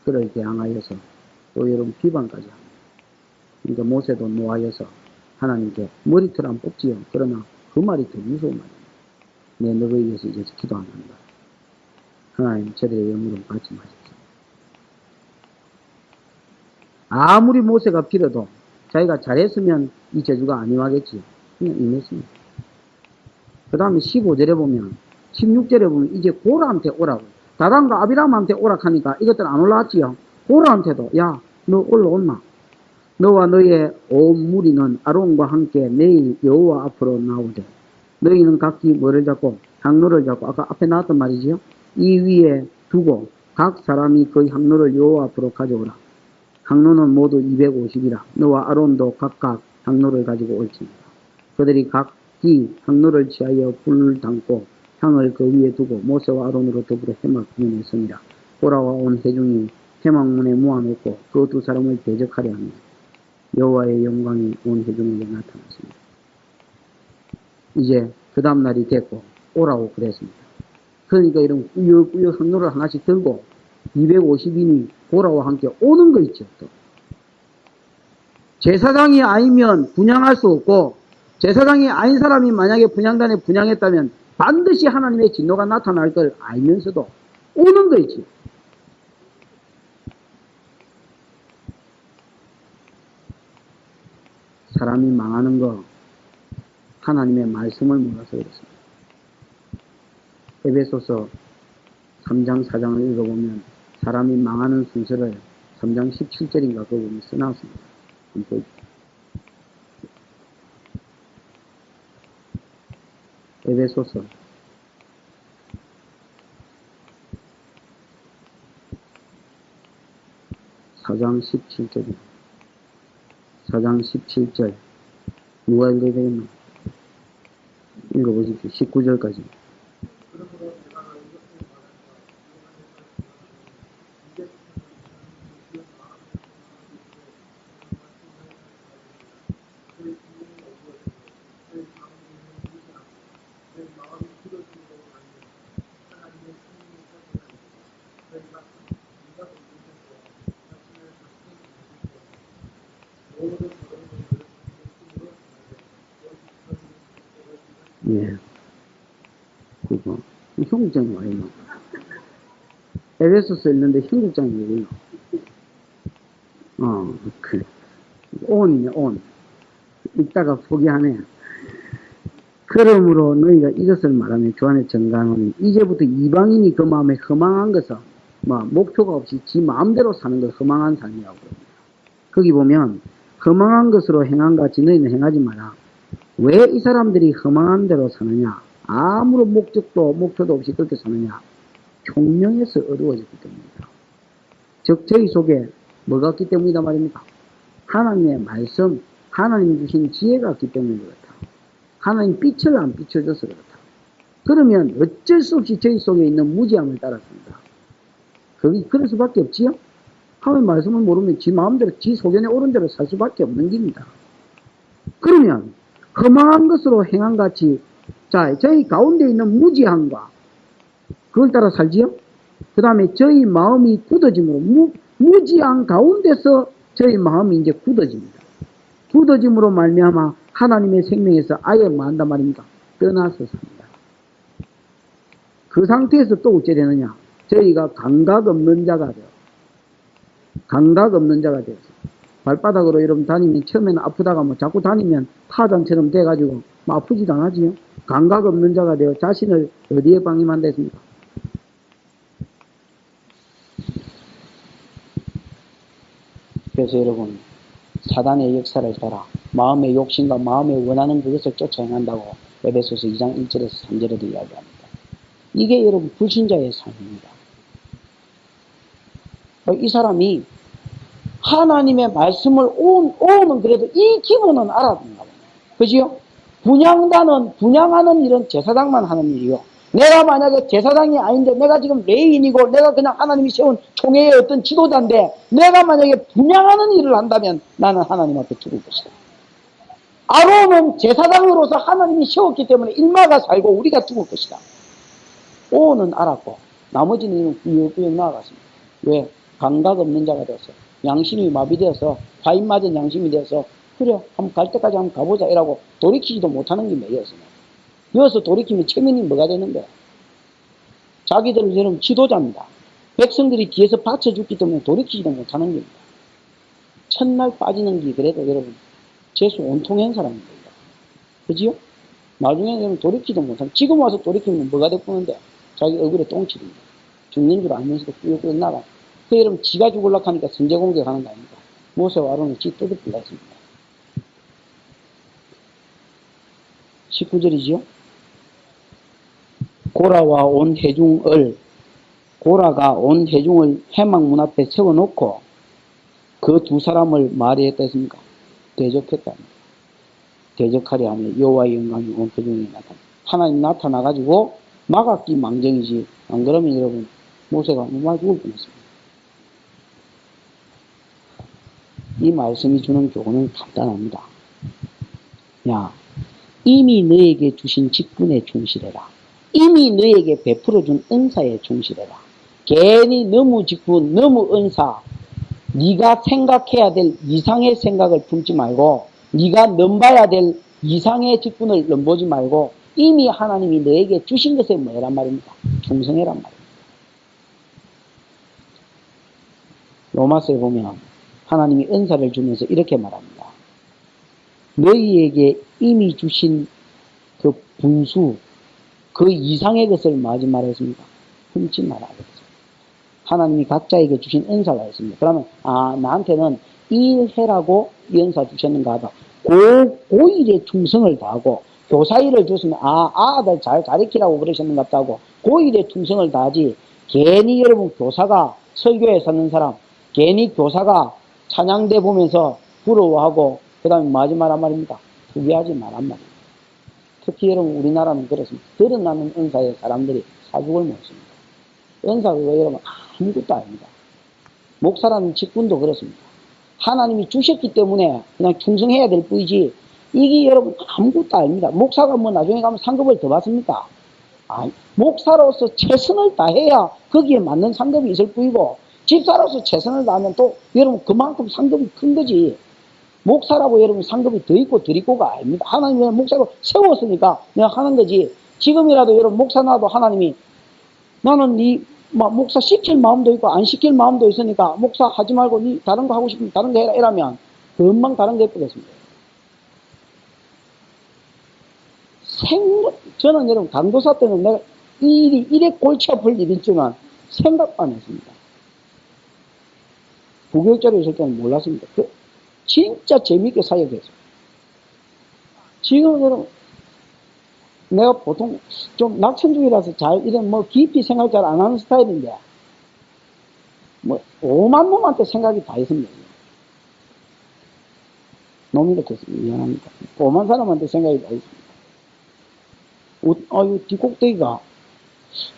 그를 대항하여서 또 여러분 비방까지 합니다. 그러니까 모세도 노하여서 하나님께 머리털 안 뽑지요. 그러나 그 말이 더 무서운 말입니다. 내 너에 위해서 이제 기도 안 한다. 하나님 저들의 예물은 받지 마십시오. 아무리 모세가 빌어도 자기가 잘했으면 이 저주가 안 임하겠지. 그냥 임했습니다. 그 다음에 15절에 보면 16절에 보면 이제 고라한테 오라고, 다단과 아비람한테 오락하니까 이것들 안 올라왔지요. 고라한테도 야 너 올라온나. 너와 너의 온 무리는 아론과 함께 내일 여호와 앞으로 나오되 너희는 각기 뭐를 잡고 향로를 잡고 아까 앞에 나왔던 말이지요. 이 위에 두고 각 사람이 그 향로를 여호와 앞으로 가져오라. 향로는 모두 250이라. 너와 아론도 각각 향로를 가지고 올지니라. 그들이 각기 향로를 취하여 불을 담고 향을 그 위에 두고 모세와 아론으로 더불어 해막문에 서니라. 고라와 온 회중이 해막문에 모아놓고 그 두 사람을 대적하려 하니 여호와의 영광이 온 회중에게 나타났습니다. 이제 그 다음날이 됐고 오라고 그랬습니다. 그러니까 이런 꾸역꾸역 향로를 하나씩 들고 250인이 고라와 함께 오는 거 있죠. 또. 제사장이 아니면 분향할 수 없고, 제사장이 아닌 사람이 만약에 분향단에 분향했다면 반드시 하나님의 진노가 나타날 걸 알면서도 오는 거 있지. 사람이 망하는 거 하나님의 말씀을 몰라서 그렇습니다. 에베소서 3장 4장을 읽어보면 사람이 망하는 순서를 3장 17절인가 그거 보면 써놨습니다. 에베소서 4장 17절입니다. 4장 17절. 누가 읽어야 되겠나? 읽어보십시오. 19절까지. 예. 그거. 형국장이 와 있나? 에베소서 있는데 형국장이 뭐예요? 그래. 온이네, 온. 이따가 포기하네. 그러므로 너희가 이것을 말하며 주 안에 정강하니 이제부터 이방인이 그 마음에 허망한 것은 목표가 없이 지 마음대로 사는 것 허망한 삶이라고 합니다. 거기 보면 허망한 것으로 행한 같이 너희는 행하지 마라. 왜 이 사람들이 허망한 대로 사느냐? 아무런 목표도 없이 그렇게 사느냐? 총명에서 어두워졌기 때문이다. 즉 저희 속에 뭐가 없기 때문이다 말입니다. 하나님의 말씀, 하나님이 주신 지혜가 없기 때문에 그렇다. 하나님 빛을 안 비춰줘서 그렇다. 그러면 어쩔 수 없이 저희 속에 있는 무지함을 따랐습니다. 그럴 수밖에 없지요? 하나님 말씀을 모르면 지 마음대로, 지 소견에 옳은 대로 살 수밖에 없는 길입니다. 그러면 허망한 것으로 행한 같이 저희 가운데 있는 무지함과 그걸 따라 살지요? 그 다음에 저희 마음이 굳어짐으로 무지함 가운데서 저희 마음이 이제 굳어집니다. 굳어짐으로 말미암아 하나님의 생명에서 아예 한단 말입니다. 떠나서 삽니다. 그 상태에서 또 어째 되느냐? 저희가 감각 없는 자가 돼요. 감각 없는 자가 돼서 발바닥으로 여러분 다니면 처음에는 아프다가 자꾸 다니면 타잔처럼 돼가지고 아프지도 않아지요. 감각 없는 자가 되어 자신을 어디에 방임한다 했습니까? 그래서 여러분 사단의 역사를 따라 마음의 욕심과 마음의 원하는 그것을 쫓아 행한다고 에베소서 2장 1절에서 3절에도 이야기합니다. 이게 여러분 불신자의 삶입니다. 이 사람이 하나님의 말씀을 오는 그래도 이 기본은 알아야 된다. 그지요? 분양하는 일은 제사장만 하는 일이요. 내가 만약에 제사장이 아닌데 내가 지금 레인이고 내가 그냥 하나님이 세운 총회의 어떤 지도자인데 내가 만약에 분양하는 일을 한다면 나는 하나님 앞에 죽을 것이다. 아론은 제사장으로서 하나님이 세웠기 때문에 일마가 살고 우리가 죽을 것이다. 오는 알았고 나머지는 꾸역꾸역 나아갔습니다. 왜? 감각 없는 자가 되어서 양심이 마비되어서 과인 맞은 양심이 되어서 그래 한번 갈 때까지 한번 가보자 이라고 돌이키지도 못하는 게 매였습니다. 여기서 돌이키면 체면이 뭐가 되는데 자기들은 여러분 지도자입니다. 백성들이 뒤에서 받쳐줬기 때문에 돌이키지도 못하는 겁니다. 첫날 빠지는 게 그래도 여러분 재수 온통한 사람입니다. 그지요? 나중에 여러분 돌이키지도 못하는 지금 와서 돌이키면 뭐가 되는데 자기 얼굴에 똥칠입니다. 죽는 줄 알면서도 꾸역꾸역 나가. 그 여러분 지가 죽으려고 하니까 선제 공격하는 거 아닙니까? 모세와 아론은 지 뜯어버려 했습니다. 19절이지요? 고라가 온 회중을 회막 문 앞에 세워놓고 그 두 사람을 말이 했다 했습니까? 대적했다. 대적하려 하면 여호와의 영광이 온 회중에 나타나. 하나님 나타나가지고 막았기 망정이지. 안 그러면 여러분 모세가 정말 죽을 뻔했습니다. 이 말씀이 주는 교훈은 간단합니다. 야, 이미 너에게 주신 직분에 충실해라. 이미 너에게 베풀어준 은사에 충실해라. 괜히 너무 직분, 너무 은사, 네가 생각해야 될 이상의 생각을 품지 말고 네가 넘봐야 될 이상의 직분을 넘보지 말고 이미 하나님이 너에게 주신 것에 뭐란 말입니까? 충성해란 말입니다. 로마서에 보면 하나님이 은사를 주면서 이렇게 말합니다. 너희에게 이미 주신 그 분수, 그 이상의 것을 뭐하지 말았습니까? 훔치 말아야 되겠습니다. 하나님이 각자에게 주신 은사가 있습니다. 그러면 나한테는 이 해라고 이 은사 주셨는가 하다. 그 일에 충성을 다하고 교사 일을 줬으면, 아들 잘 가르치라고 그러셨는 것 같다고, 그 일에 충성을 다하지, 괜히 여러분 교사가 설교에 서는 사람, 괜히 교사가 찬양대 보면서 부러워하고, 그 다음에 마지막란 말입니다. 후회하지 말란 말입니다. 특히 여러분 우리나라는 그렇습니다. 드러나는 은사의 사람들이 사죽을 먹습니다. 은사가 여러분 아무것도 아닙니다. 목사라는 직분도 그렇습니다. 하나님이 주셨기 때문에 그냥 충성해야 될 뿐이지, 이게 여러분 아무것도 아닙니다. 목사가 뭐 나중에 가면 상급을 더 받습니까? 목사로서 최선을 다해야 거기에 맞는 상급이 있을 뿐이고, 집사로서 최선을 다하면 또 여러분 그만큼 상급이 큰 거지. 목사라고 여러분 상급이 더 있고 덜 있고가 아닙니다. 하나님이 목사로 세웠으니까 내가 하는 거지. 지금이라도 여러분 목사 나도 하나님이 나는 목사 시킬 마음도 있고 안 시킬 마음도 있으니까 목사 하지 말고 니 다른 거 하고 싶으면 다른 거 해라 이러면 금방 다른 거 해보겠습니다. 저는 여러분 강도사 때는 내가 이 일이 이래 골치 아플 일이지만 생각도 안 했습니다. 부교육자로 있을 때는 몰랐습니다. 진짜 재밌게 사역했어요. 지금 여러분 내가 보통 좀 낙천주의라서 잘 이런 깊이 생각 잘 안 하는 스타일인데 오만 놈한테 생각이 다 있습니다. 놈이 됐습니다. 미안합니다. 오만 사람한테 생각이 다 있습니다. 이 뒷꼭대기가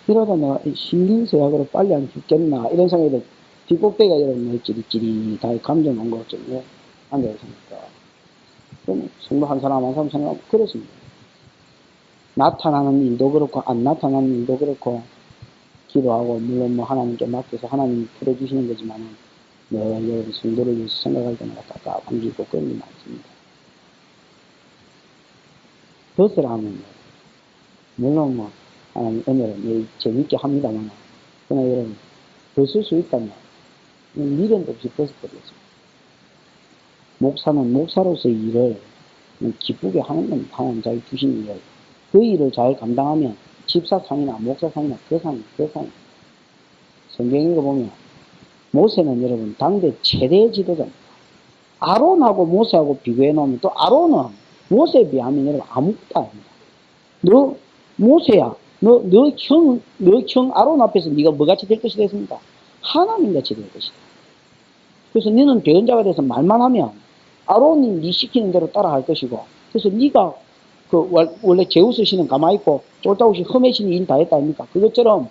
이러다 내가 신경쇠약으로 빨리 안 죽겠나 이런 생각이 들어요. 뒷꼭대기가 여러분 찌릿찌릿 다 감정 온 것처럼 앉아있으니까 그럼 성도 한 사람 한 사람 생각하면 그렇습니다. 나타나는 일도 그렇고 안 나타나는 일도 그렇고 기도하고 물론 하나님께 맡겨서 하나님이 풀어주시는 거지만 여러분 성도를 위해서 생각할 때마다 깝깝한 게 있고 그런 게 많습니다. 벗으라 하면 물론 하나님 은혜를 재밌게 합니다만 그러나 여러분 벗을 수 있다면 미련도 없이 벗어버리겠습니다. 목사는 목사로서의 일을 기쁘게 하는 겁니다. 하나님 자기 주신 일을 그 일을 잘 감당하면 집사상이나 목사상이나 그 상이 성경 읽어보면 모세는 여러분 당대 최대 지도자입니다. 아론하고 모세하고 비교해 놓으면 또 아론은 모세에 비하면 여러분 아무것도 아닙니다. 너 모세야 너 형 아론 앞에서 네가 뭐같이 될 것이 됐습니까? 하나님같이 될 것이다. 그래서 너는 대언자가 돼서 말만 하면 아론이 네 시키는 대로 따라할 것이고 그래서 네가 원래 제우스 씨는 가만히 있고 쫄다없이 험해진 일 다 했다 아닙니까? 그것처럼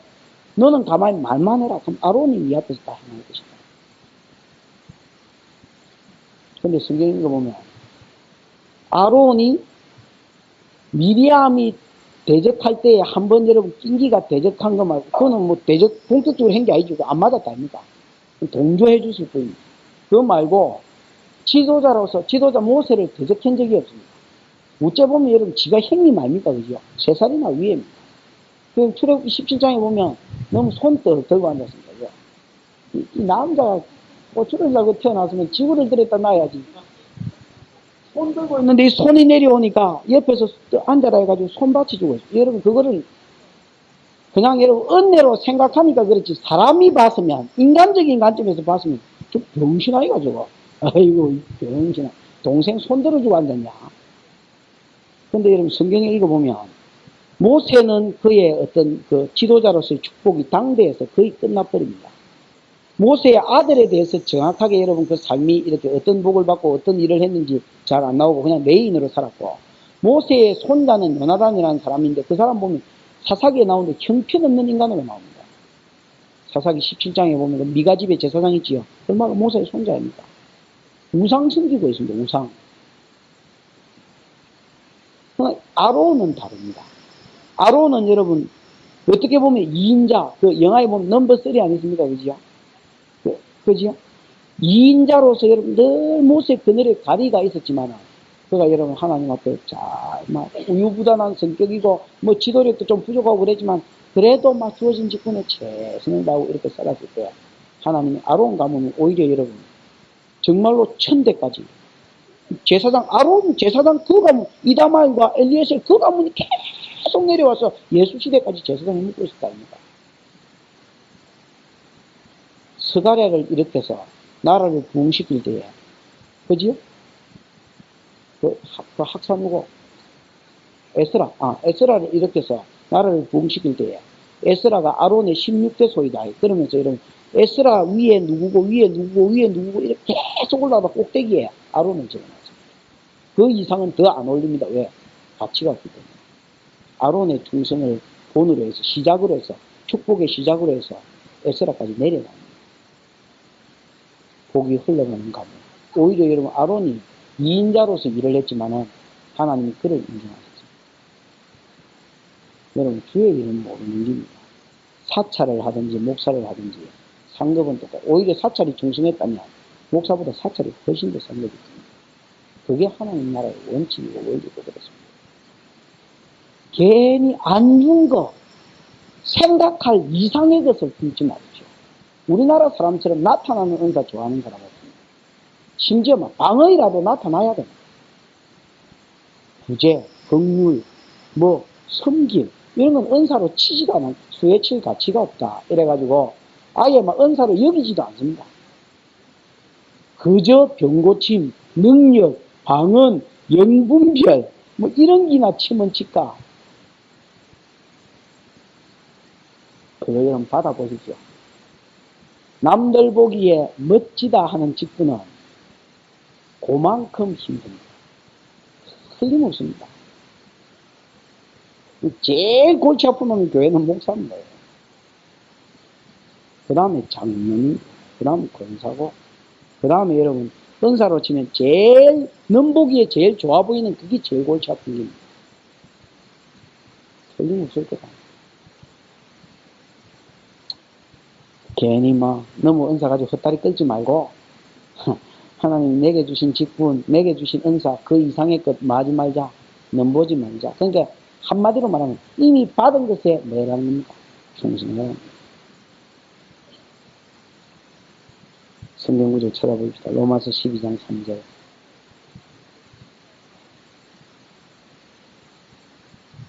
너는 가만히 말만 해라. 그럼 아론이 네 앞에서 다 해낼 것이다. 근데 성경 읽어보면 아론이 미리암이 대적할 때에 한번 여러분 낑기가 대적한 거 말고 그거는 대적 본격적으로 한 게 아니죠. 안 맞았다 아닙니까? 동조해 줬을 뿐입니다. 그거 말고 지도자 모세를 대적한 적이 없습니다. 어째 보면 여러분 지가 형님 아닙니까? 그죠? 3살이나 위에입니다. 그 출애굽기 17장에 보면 너무 손 들고 앉았습니다. 그죠? 이 남자가 고추를 달고 태어났으면 지구를 들였다 놔야지. 손 들고 있는데 이 손이 내려오니까 옆에서 앉아라 해가지고 손받치 주고 있어요. 여러분 그거를 그냥 여러분 은혜로 생각하니까 그렇지 사람이 봤으면 인간적인 관점에서 봤으면 좀 병신아이가 저거. 아이고 병신아. 동생 손 들어주고 앉았냐. 근데 여러분 성경을 읽어보면 모세는 그의 어떤 그 지도자로서의 축복이 당대에서 거의 끝나버립니다. 모세의 아들에 대해서 정확하게 여러분 그 삶이 이렇게 어떤 복을 받고 어떤 일을 했는지 잘 안 나오고 그냥 메인으로 살았고 모세의 손자는 요나단이라는 사람인데 그 사람 보면 사사기에 나오는데 형편없는 인간으로 나옵니다. 사사기 17장에 보면 그 미가 집에 제사장 있지요. 얼마나 모세의 손자입니까? 우상 섬기고 있습니다. 우상. 아론은 다릅니다. 아론은 여러분 어떻게 보면 2인자 그 영화에 보면 넘버 3 아니십니까? 그지요? 그지요? 2인자로서 여러분 늘 모세 그늘에 가리가 있었지만 그가 여러분 하나님 앞에 막 우유부단한 성격이고 지도력도 좀 부족하고 그랬지만 그래도 막 주어진 직분에 최선을 다하고 이렇게 살았을 때 하나님이 아론 가문은 오히려 여러분 정말로 천대까지 제사장 아론 제사장 그 가문 이다말과 엘리에셀 그 가문이 계속 내려와서 예수 시대까지 제사장을 묵고 있었다 아닙니까? 스가랴를 일으켜서 나라를 부흥시킬 때에 그지요? 그 학사 누구? 에스라를 이렇게 해서 나라를 부흥시킬 때에 에스라가 아론의 16대 소이다. 그러면서 이런 에스라 위에 누구고 위에 누구고 위에 누구고 이렇게 계속 올라가 꼭대기에 아론을 적어놨어요. 그 이상은 더 안 올립니다. 왜? 가치가 없기 때문에. 아론의 충성을 본으로 해서 시작으로 해서 축복의 시작으로 해서 에스라까지 내려놔요. 복이 흘러가는 가문. 오히려 여러분 아론이 2인자로서 일을 했지만은 하나님이 그를 인정하셨어요. 여러분 주의 일은 모르는 일입니다. 사찰을 하든지 목사를 하든지 상급은 똑같아요. 오히려 사찰이 충성했다면 목사보다 사찰이 훨씬 더 상급이 있습니다. 그게 하나님 나라의 원칙이고 원리고 그렇습니다. 괜히 안 준 거 생각할 이상의 것을 품지 마십시오. 우리나라 사람처럼 나타나는 은사 좋아하는 사람 없습니다. 심지어 막 방언이라도 나타나야 됩니다. 구제, 법률, 섬김 이런 건 은사로 치지도 않은 수에 칠 가치가 없다. 이래가지고 아예 막 은사로 여기지도 않습니다. 그저 병고침, 능력, 방언, 영분별 이런 기나 치면 칠까? 그거 여러분 받아보십시오. 남들 보기에 멋지다 하는 직분은 그만큼 힘듭니다. 틀림없습니다. 제일 골치 아픈 교회는 목사입니다. 그 다음에 장로님, 그 다음에 권사고, 그 다음에 여러분 은사로 치면 제일 넘보기에 제일 좋아 보이는 그게 제일 골치 아픈 일입니다. 틀림없을 거다. 괜히 너무 은사 가지고 헛다리 끌지 말고 하나님 내게 주신 직분, 내게 주신 은사 그 이상의 것 마지 말자. 넘보지 말자. 그러니까 한마디로 말하면 이미 받은 것에 뭐라는 겁니까? 충성이라는 겁니다. 성경 구절 찾아봅시다. 로마서 12장 3절.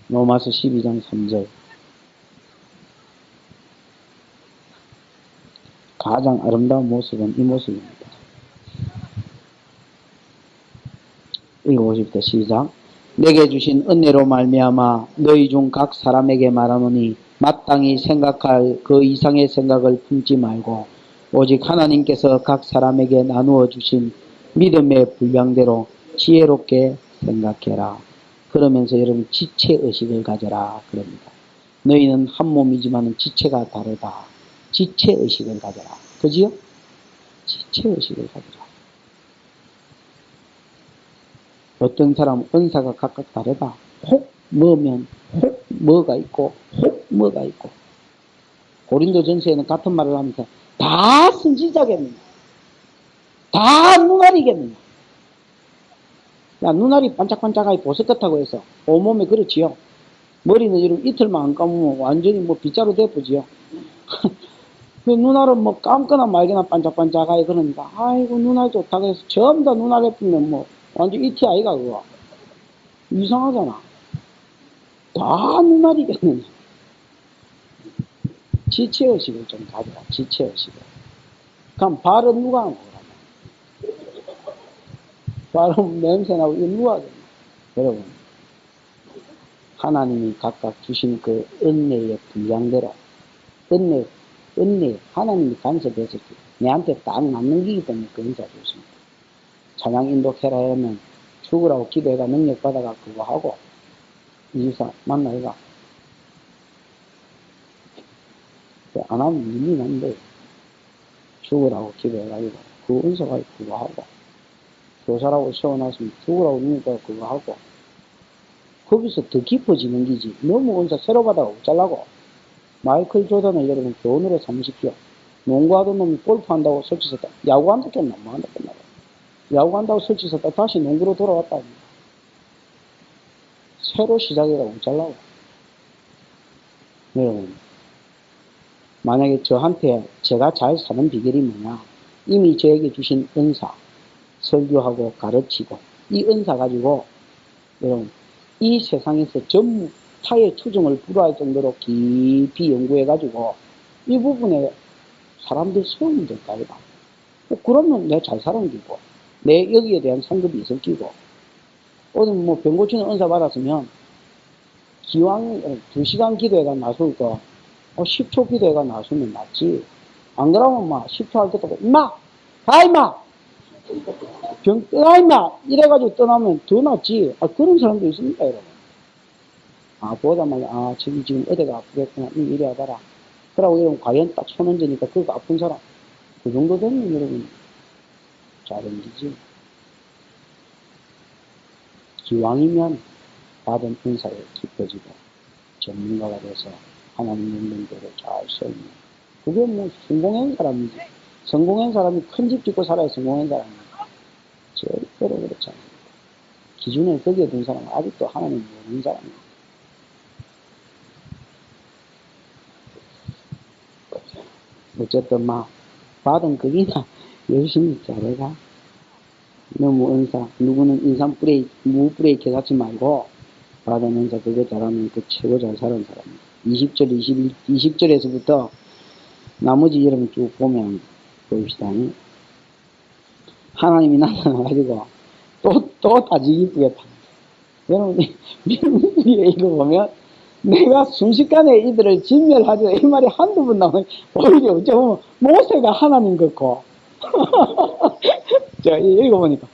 로마서 12장 3절. 가장 아름다운 모습은 이 모습입니다. 읽어보십시오. 시작. 내게 주신 은혜로 말미암아 너희 중 각 사람에게 말하노니 마땅히 생각할 그 이상의 생각을 품지 말고 오직 하나님께서 각 사람에게 나누어 주신 믿음의 분량대로 지혜롭게 생각해라. 그러면서 여러분 지체의식을 가져라 그럽니다. 너희는 한 몸이지만 지체가 다르다. 지체의식을 가져라. 그지요? 지체의식을 가져라. 어떤 사람은 은사가 각각 다르다. 혹 뭐면 혹 뭐가 있고 혹 뭐가 있고. 고린도전서에는 같은 말을 하면서 다 선지자겠느냐, 다 눈알이겠느냐. 야, 눈알이 반짝반짝하게 보석같다고 해서 온몸에 그렇지요. 머리는 이렇게 이틀만 안 감으면 완전히 빗자루 돼보지요. 그 눈알은 감거나 말거나 반짝반짝하게 그러니까 아이고 눈알 좋다고 해서 전부 다 눈알에 뿌면 완전 이티 아이가 그거 이상하잖아. 다 눈알이겠느냐. 지체의식을 좀 가져라. 지체의식을. 그럼 발은 누가 하는 거라면? 발은 냄새나고 이거 누가 하겠냐. 여러분 하나님이 각각 주신 그 은혜의 분량대로 은혜 하나님이 간섭해서 내한테 딱 맞는 기기 때문에 그 은사 줬습니다. 찬양 인도해라 하면 죽으라고 기도해가 능력 받아가 그거 하고 이주사 만나해가 안 하면 눈이 난데 죽으라고 기도해가지고 그 은사가 그거 하고 교사라고 세워놨으면 죽으라고 눈이니까 그거 하고 거기서 더 깊어지는 기지. 너무 은사 새로 받아가 어쩌려고. 마이클 조던을 여러분 교훈으로 삼으십시오. 농구하던 놈이 골프한다고 설치섰다. 야구한다겠나? 뭐한다겠나? 야구한다고 설치섰다. 다시 농구로 돌아왔다. 새로 시작해가 어쩌려고. 여러분 만약에 저한테 제가 잘 사는 비결이 뭐냐. 이미 저에게 주신 은사 설교하고 가르치고 이 은사 가지고 여러분 이 세상에서 전부 타의 추정을 불허할 정도로 깊이 연구해가지고 이 부분에 사람들 소원이 될까 이가. 그러면 내가 잘 사는 기고 내 여기에 대한 상급이 있을 기고 오늘 병고치는 은사 받았으면 기왕 2시간 기도회가 나설 거 10초 기도회가 나서면 낫지. 안 그러면 막 10초 할 때도 임마! 가 임마! 병 떠나 임마! 이래가지고 떠나면 더 낫지. 그런 사람도 있습니다, 여러분. 보자마자 저기 지금 어디가 아프겠구나. 이리 와봐라. 그러고 여러분 과연 딱 손 얹으니까 그거 아픈 사람 그 정도 되면 여러분 잘 옮기지. 기왕이면 받은 은사에 깊어지고 전문가가 돼서 하나님 명령대로 잘 설명. 그게 뭐 성공한 사람이지. 성공한 사람이 큰 집 짓고 살아야 성공한 사람이야. 절대로 그렇지 않아요. 기준을 거기에 둔 사람은 아직도 하나님 모르는 사람이에요. 어쨌든 받은 거기나 열심히 잘해가. 너무 은사, 누구는 인상 무 브레이크 하지 말고 받은 은사 그거 잘하면 그 최고 잘 사는 사람이에요. 20절, 20절에서부터 나머지 여러분 쭉 보면 봅시다. 하나님이 나타나가지고 또 다지기 이쁘겠다. 여러분, 미국에 이거 보면 내가 순식간에 이들을 진멸하죠. 이 말이 한두 번 나오면 오히려 어쩌면 모세가 하나님 같고 제가 읽어보니까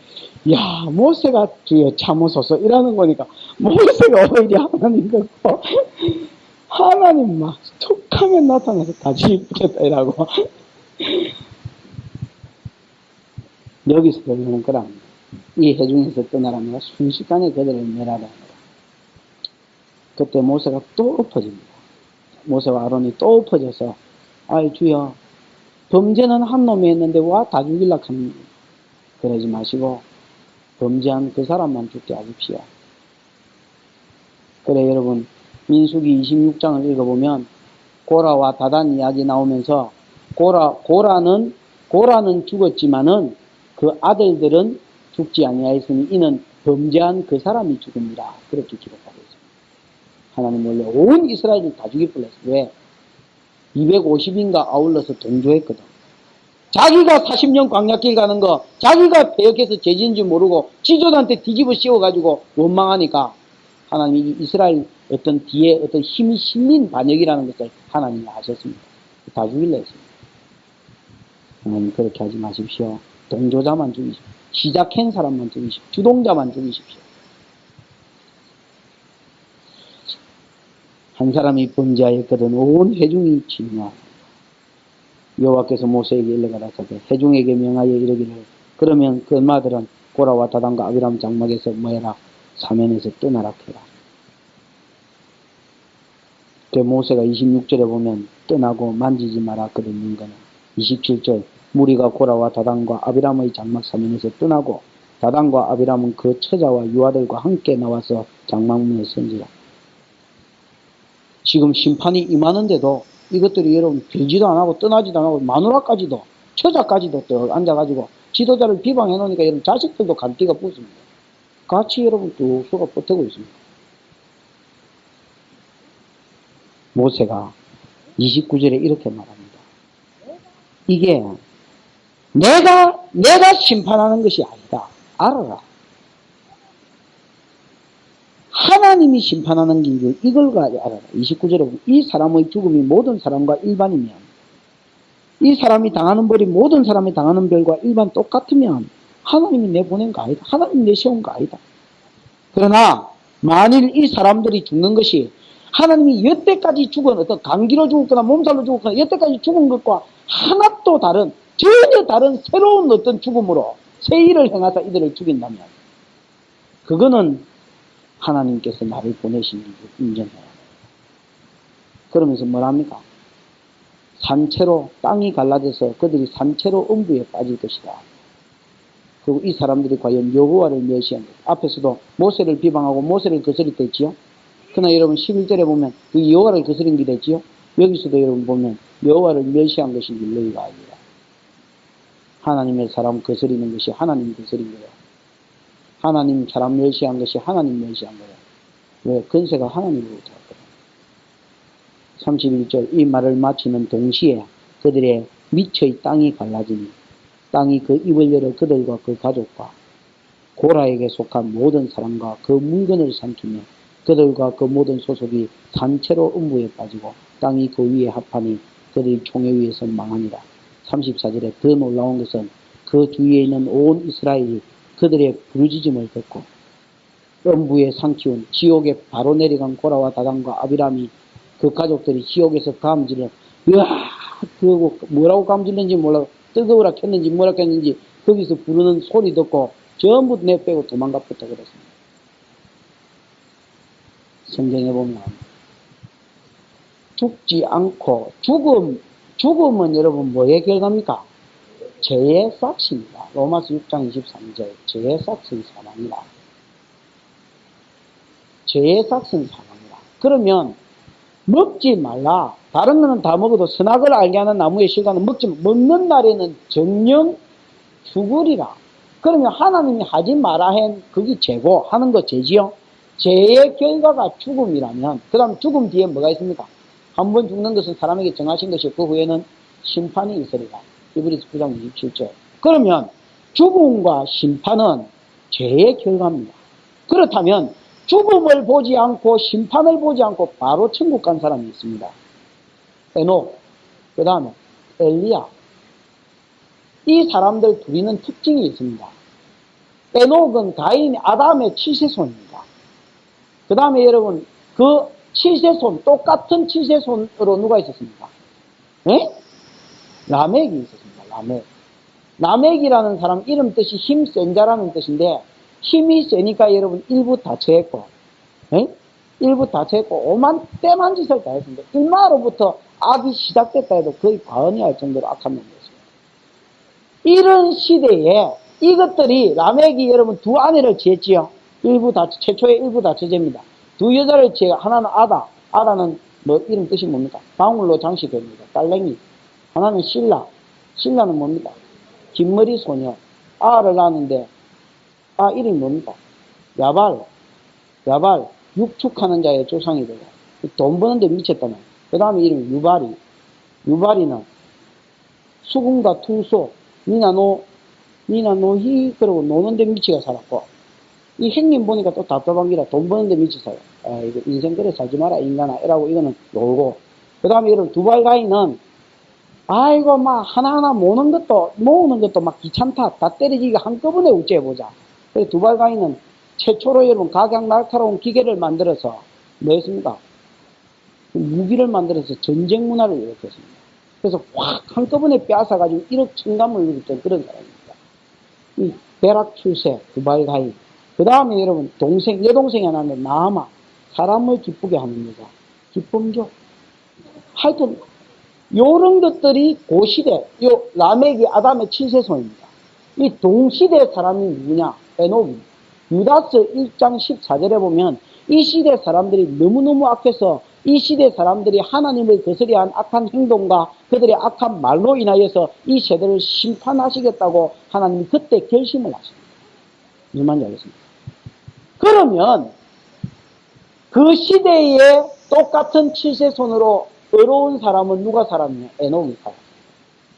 야 모세가 주여 참으소서 이라는 거니까 모세가 오히려 하나님 같고 하나님 막 툭하면 나타나서 다지기 이쁘겠다 이라고 여기서 배우는 거랍니다. 이 해중에서 떠나라면 순식간에 그들을 멸하라. 그때 모세가 또 엎어집니다. 모세와 아론이 또 엎어져서 아이 주여 범죄는 한 놈이 했는데 와 다 죽일라 합니다. 그러지 마시고 범죄한 그 사람만 죽게 하십시오. 그래 여러분 민수기 26장을 읽어보면 고라와 다단 이야기 나오면서 고라는 죽었지만은 그 아들들은 죽지 아니하였으니 이는 범죄한 그 사람이 죽습니다. 그렇게 기록하고 있습니다. 하나님 원래 온 이스라엘을 다 죽일 뻔했어요. 왜? 250인가 아울러서 동조했거든. 자기가 40년 광야길 가는 거 자기가 배역해서 죄진지 모르고 지존한테 뒤집어 씌워가지고 원망하니까 하나님이 이스라엘 어떤 뒤에 어떤 힘이 실린 반역이라는 것을 하나님이 아셨습니다. 다 죽일라 했습니다. 하나님 그렇게 하지 마십시오. 동조자만 죽이십시오. 시작한 사람만 죽이십시오. 주동자만 죽이십시오. 한 사람이 범죄하였거든 온 회중이 진노하라. 여호와께서 모세에게 일러가라사대 회중에게 명하여 이르기를 그러면 그 마들은 고라와 다단과 아비람 장막에서 뭐해라 사면에서 떠나라 해라. 그 모세가 26절에 보면 떠나고 만지지 마라 그랬는 거는 27절 무리가 고라와 다단과 아비람의 장막 사면에서 떠나고 다단과 아비람은 그 처자와 유아들과 함께 나와서 장막문에 선지라. 지금 심판이 임하는데도 이것들이 여러분 빌지도 안 하고 떠나지도 안 하고 마누라까지도 처자까지도 또 앉아가지고 지도자를 비방해 놓으니까 여러분 자식들도 간띠가 붙습니다. 같이 여러분 쭉 수가 버티고 있습니다. 모세가 29절에 이렇게 말합니다. 이게 내가 심판하는 것이 아니다. 알아라. 하나님이 심판하는 길 이걸 알아라. 29절에 보면 이 사람의 죽음이 모든 사람과 일반이면 이 사람이 당하는 벌이 모든 사람이 당하는 벌과 일반 똑같으면 하나님이 내보낸 거 아니다. 하나님이 내세운 거 아니다. 그러나 만일 이 사람들이 죽는 것이 하나님이 여태까지 죽은 어떤 감기로 죽었거나 몸살로 죽었거나 여태까지 죽은 것과 하나도 다른 전혀 다른 새로운 어떤 죽음으로 새 일을 행하사 이들을 죽인다면 그거는 하나님께서 나를 보내신 일을 인정해야 합니다. 그러면서 뭐랍니까? 산채로 땅이 갈라져서 그들이 산채로 음부에 빠질 것이다. 그리고 이 사람들이 과연 여호와를 멸시한 것. 앞에서도 모세를 비방하고 모세를 거스렸댔지요. 그러나 여러분 11절에 보면 그 여호와를 거스린 게 됐지요. 여기서도 여러분 보면 여호와를 멸시한 것이 너희가 아니라 하나님의 사람 거스리는 것이 하나님 거스린 거예요. 하나님 사람 멸시한 것이 하나님 멸시한 거예요. 왜? 건세가 하나님으로부터 왔거든요. 31절 이 말을 마치는 동시에 그들의 미처의 땅이 갈라지니 땅이 그 입을 열어 그들과 그 가족과 고라에게 속한 모든 사람과 그 문근을 삼키며 그들과 그 모든 소속이 산채로 음부에 빠지고 땅이 그 위에 합하니 그들이 총에 의해서 망하니라. 34절에 더 놀라운 것은 그 주위에 있는 온 이스라엘이 그들의 부르짖음을 듣고 음부에 상키운 지옥에 바로 내려간 고라와 다단과 아비람이 그 가족들이 지옥에서 감지를 그러고 뭐라고 감질는지 몰라 뜨거우라 켰는지 뭐라 켰는지 거기서 부르는 소리 듣고 전부 내빼고 도망가 붙어 그랬습니다. 성경에 보면 죽지 않고 죽음은 여러분 뭐의 결과입니까? 죄의 삭시입니다. 로마서 6장 23절 죄의 삭은 사망이라. 죄의 삭은 사망이라. 그러면 먹지 말라. 다른 거는 다 먹어도 선악을 알게 하는 나무의 실과는 먹는 날에는 정령 죽으리라. 그러면 하나님이 하지 마라 한 그게 죄고 하는 거 죄지요. 죄의 결과가 죽음이라면 그 다음 죽음 뒤에 뭐가 있습니까? 한 번 죽는 것은 사람에게 정하신 것이고 그 후에는 심판이 있으리라. 히브리서 9장 27절. 그러면 죽음과 심판은 죄의 결과입니다. 그렇다면 죽음을 보지 않고 심판을 보지 않고 바로 천국 간 사람이 있습니다. 에녹, 그 다음에 엘리야. 이 사람들 둘이는 특징이 있습니다. 에녹은 가인, 아담의 칠세손입니다. 그 다음에 여러분 그 칠세손, 똑같은 칠세손으로 누가 있었습니까? 네? 라멕이 있었습니다. 라멕이라는 사람 이름 뜻이 힘센 자라는 뜻인데 힘이 세니까 여러분 일부 다처했고 일부 다처했고 오만 때만 짓을 다 했습니다. 일마로부터 악이 시작됐다 해도 거의 과언이할 정도로 악한 놈이었습니다. 이런 시대에 이것들이 라멕이 여러분 두 아내를 지었지요. 최초의 일부 다처제입니다. 두 여자를 지어 하나는 아다는 뭐 이름 뜻이 뭡니까? 방울로 장식됩니다. 딸랭이. 하나는 신라는 뭡니까? 긴머리 소녀. 아를 낳았는데 이름이 뭡니까? 야발 육축하는 자의 조상이 되고 돈 버는데 미쳤다는. 그 다음에 이름이 유발이는 수궁과 투소 니나노히 그러고 노는데 미치가 살았고 이 형님 보니까 또 답답한 기라 돈 버는데 미치 살아. 이거 인생 그래 살지 마라 인간아 이라고 이거는 놀고 그 다음에 이런 두발가인은 아이고 막 하나하나 모으는 것도 막 귀찮다. 다 때리기가 한꺼번에 우째해보자. 그래서 두발가인은 최초로 여러분 각양 날카로운 기계를 만들어서 뭐 했습니까? 무기를 만들어서 전쟁 문화를 일으켰습니다. 그래서 확 한꺼번에 빼앗아가지고 1억 천감을 누렸던 그런 사람입니다. 이 베락 출세 두발가인. 그 다음에 여러분 여동생이 하나 있는데 나아마 사람을 기쁘게 하는 여자 기쁨족. 하여튼 요런 것들이 고시대, 라멕이 아담의 칠세손입니다. 이 동시대 사람이 누구냐? 에녹입니다. 유다서 1장 14절에 보면 이 시대 사람들이 너무너무 악해서 이 시대 사람들이 하나님을 거스려 한 악한 행동과 그들의 악한 말로 인하여서 이 세대를 심판하시겠다고 하나님이 그때 결심을 하십니다. 무슨 말인지 알겠습니까? 그러면 그 시대에 똑같은 칠세손으로 어려운 사람은 누가 살았냐? 에녹이 살았어요.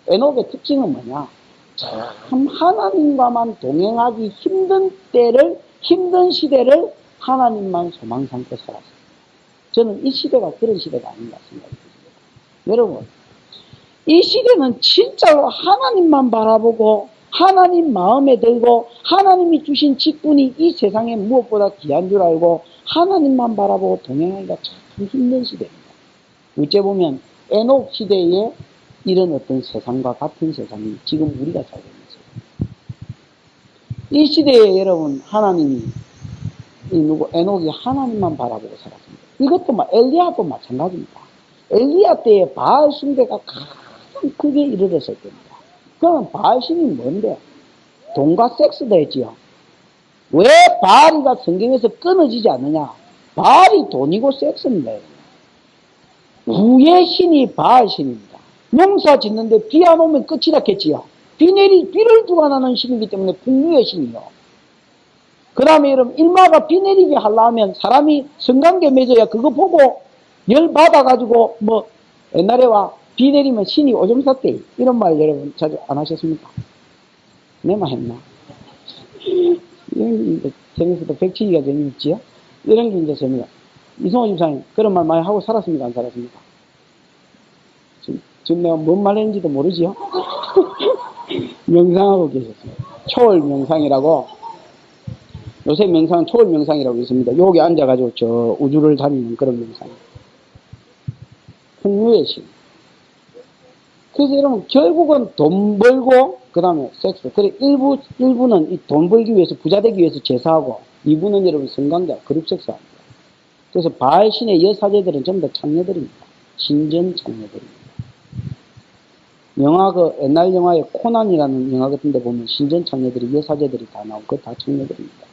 에녹의 특징은 뭐냐? 참 하나님과만 동행하기 힘든 시대를 하나님만 소망 삼고 살았어요. 저는 이 시대가 그런 시대가 아닌가 생각합니다. 여러분, 이 시대는 진짜로 하나님만 바라보고 하나님 마음에 들고 하나님이 주신 직분이 이 세상에 무엇보다 귀한 줄 알고 하나님만 바라보고 동행하기가 참 힘든 시대입니다. 어째 보면 에녹 시대에 이런 어떤 세상과 같은 세상이 지금 우리가 살고 있는 세상. 이 시대에 여러분 하나님이 에녹이 하나님만 바라보고 살았습니다. 이것도 엘리야도 마찬가지입니다. 엘리야 때에 바알 숭배가 가장 크게 이르렀을 겁니다. 그러면 바알 신이 뭔데? 돈과 섹스도 했지요. 왜 바알이가 성경에서 끊어지지 않느냐? 바알이 돈이고 섹스입니다. 부의 신이 바알 신입니다. 농사 짓는데 비 안 오면 끝이라 했지요. 비를 주관하는 신이기 때문에 풍류의 신이요. 그 다음에 여러분 일마가 비 내리게 하려면 사람이 성관계 맺어야 그거 보고 열 받아가지고 뭐 옛날에 비 내리면 신이 오줌 쌌대 이런 말 여러분 자주 안 하셨습니까? 내만 했나? 이런 재밌어도 백치기가 재미있지요? 이런 게 이제 재미가. 이성호 집사님, 그런 말 많이 하고 살았습니까? 안 살았습니까? 지금 내가 뭔 말 했는지도 모르지요? 명상하고 계셨습니다. 초월 명상이라고. 요새 명상은 초월 명상이라고 있습니다. 여기 앉아가지고 저 우주를 다니는 그런 명상. 풍류의 신. 그래서 여러분, 결국은 돈 벌고, 그 다음에 섹스. 그래, 일부는 이 돈 벌기 위해서, 부자 되기 위해서 제사하고, 이부는 여러분, 성관계, 그룹 섹스합니다. 그래서 바알신의 여사제들은 전부 다 창녀들입니다. 신전 창녀들입니다. 영화, 옛날 영화에 코난이라는 영화 같은 데 보면 신전 창녀들이, 여사제들이 다 나오고, 그거 다 창녀들입니다.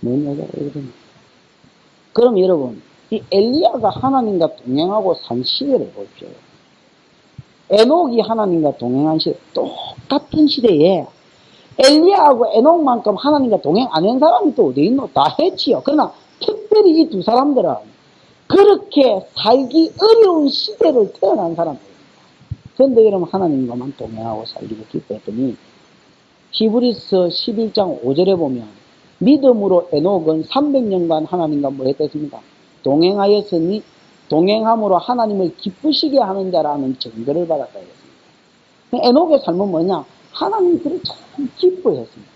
뭔 여자가 이러더니. 그럼 여러분, 이 엘리야가 하나님과 동행하고 산 시대를 보십시오. 에녹이 하나님과 동행한 시대, 똑같은 시대에 엘리야하고 에녹만큼 하나님과 동행 안 한 사람이 또 어디 있노? 다 했지요. 그러나 특별히 이 두 사람들은 그렇게 살기 어려운 시대를 태어난 사람들입니다. 그런데 여러분, 하나님과만 동행하고 살기를 기뻐했더니 히브리서 11장 5절에 보면 믿음으로 에녹은 300년간 하나님과 뭐 했겠습니까? 동행하였으니 동행함으로 하나님을 기쁘시게 하는 자라는 증거를 받았다 했습니다. 에녹의 삶은 뭐냐? 하나님 그를 참 기뻐했습니다.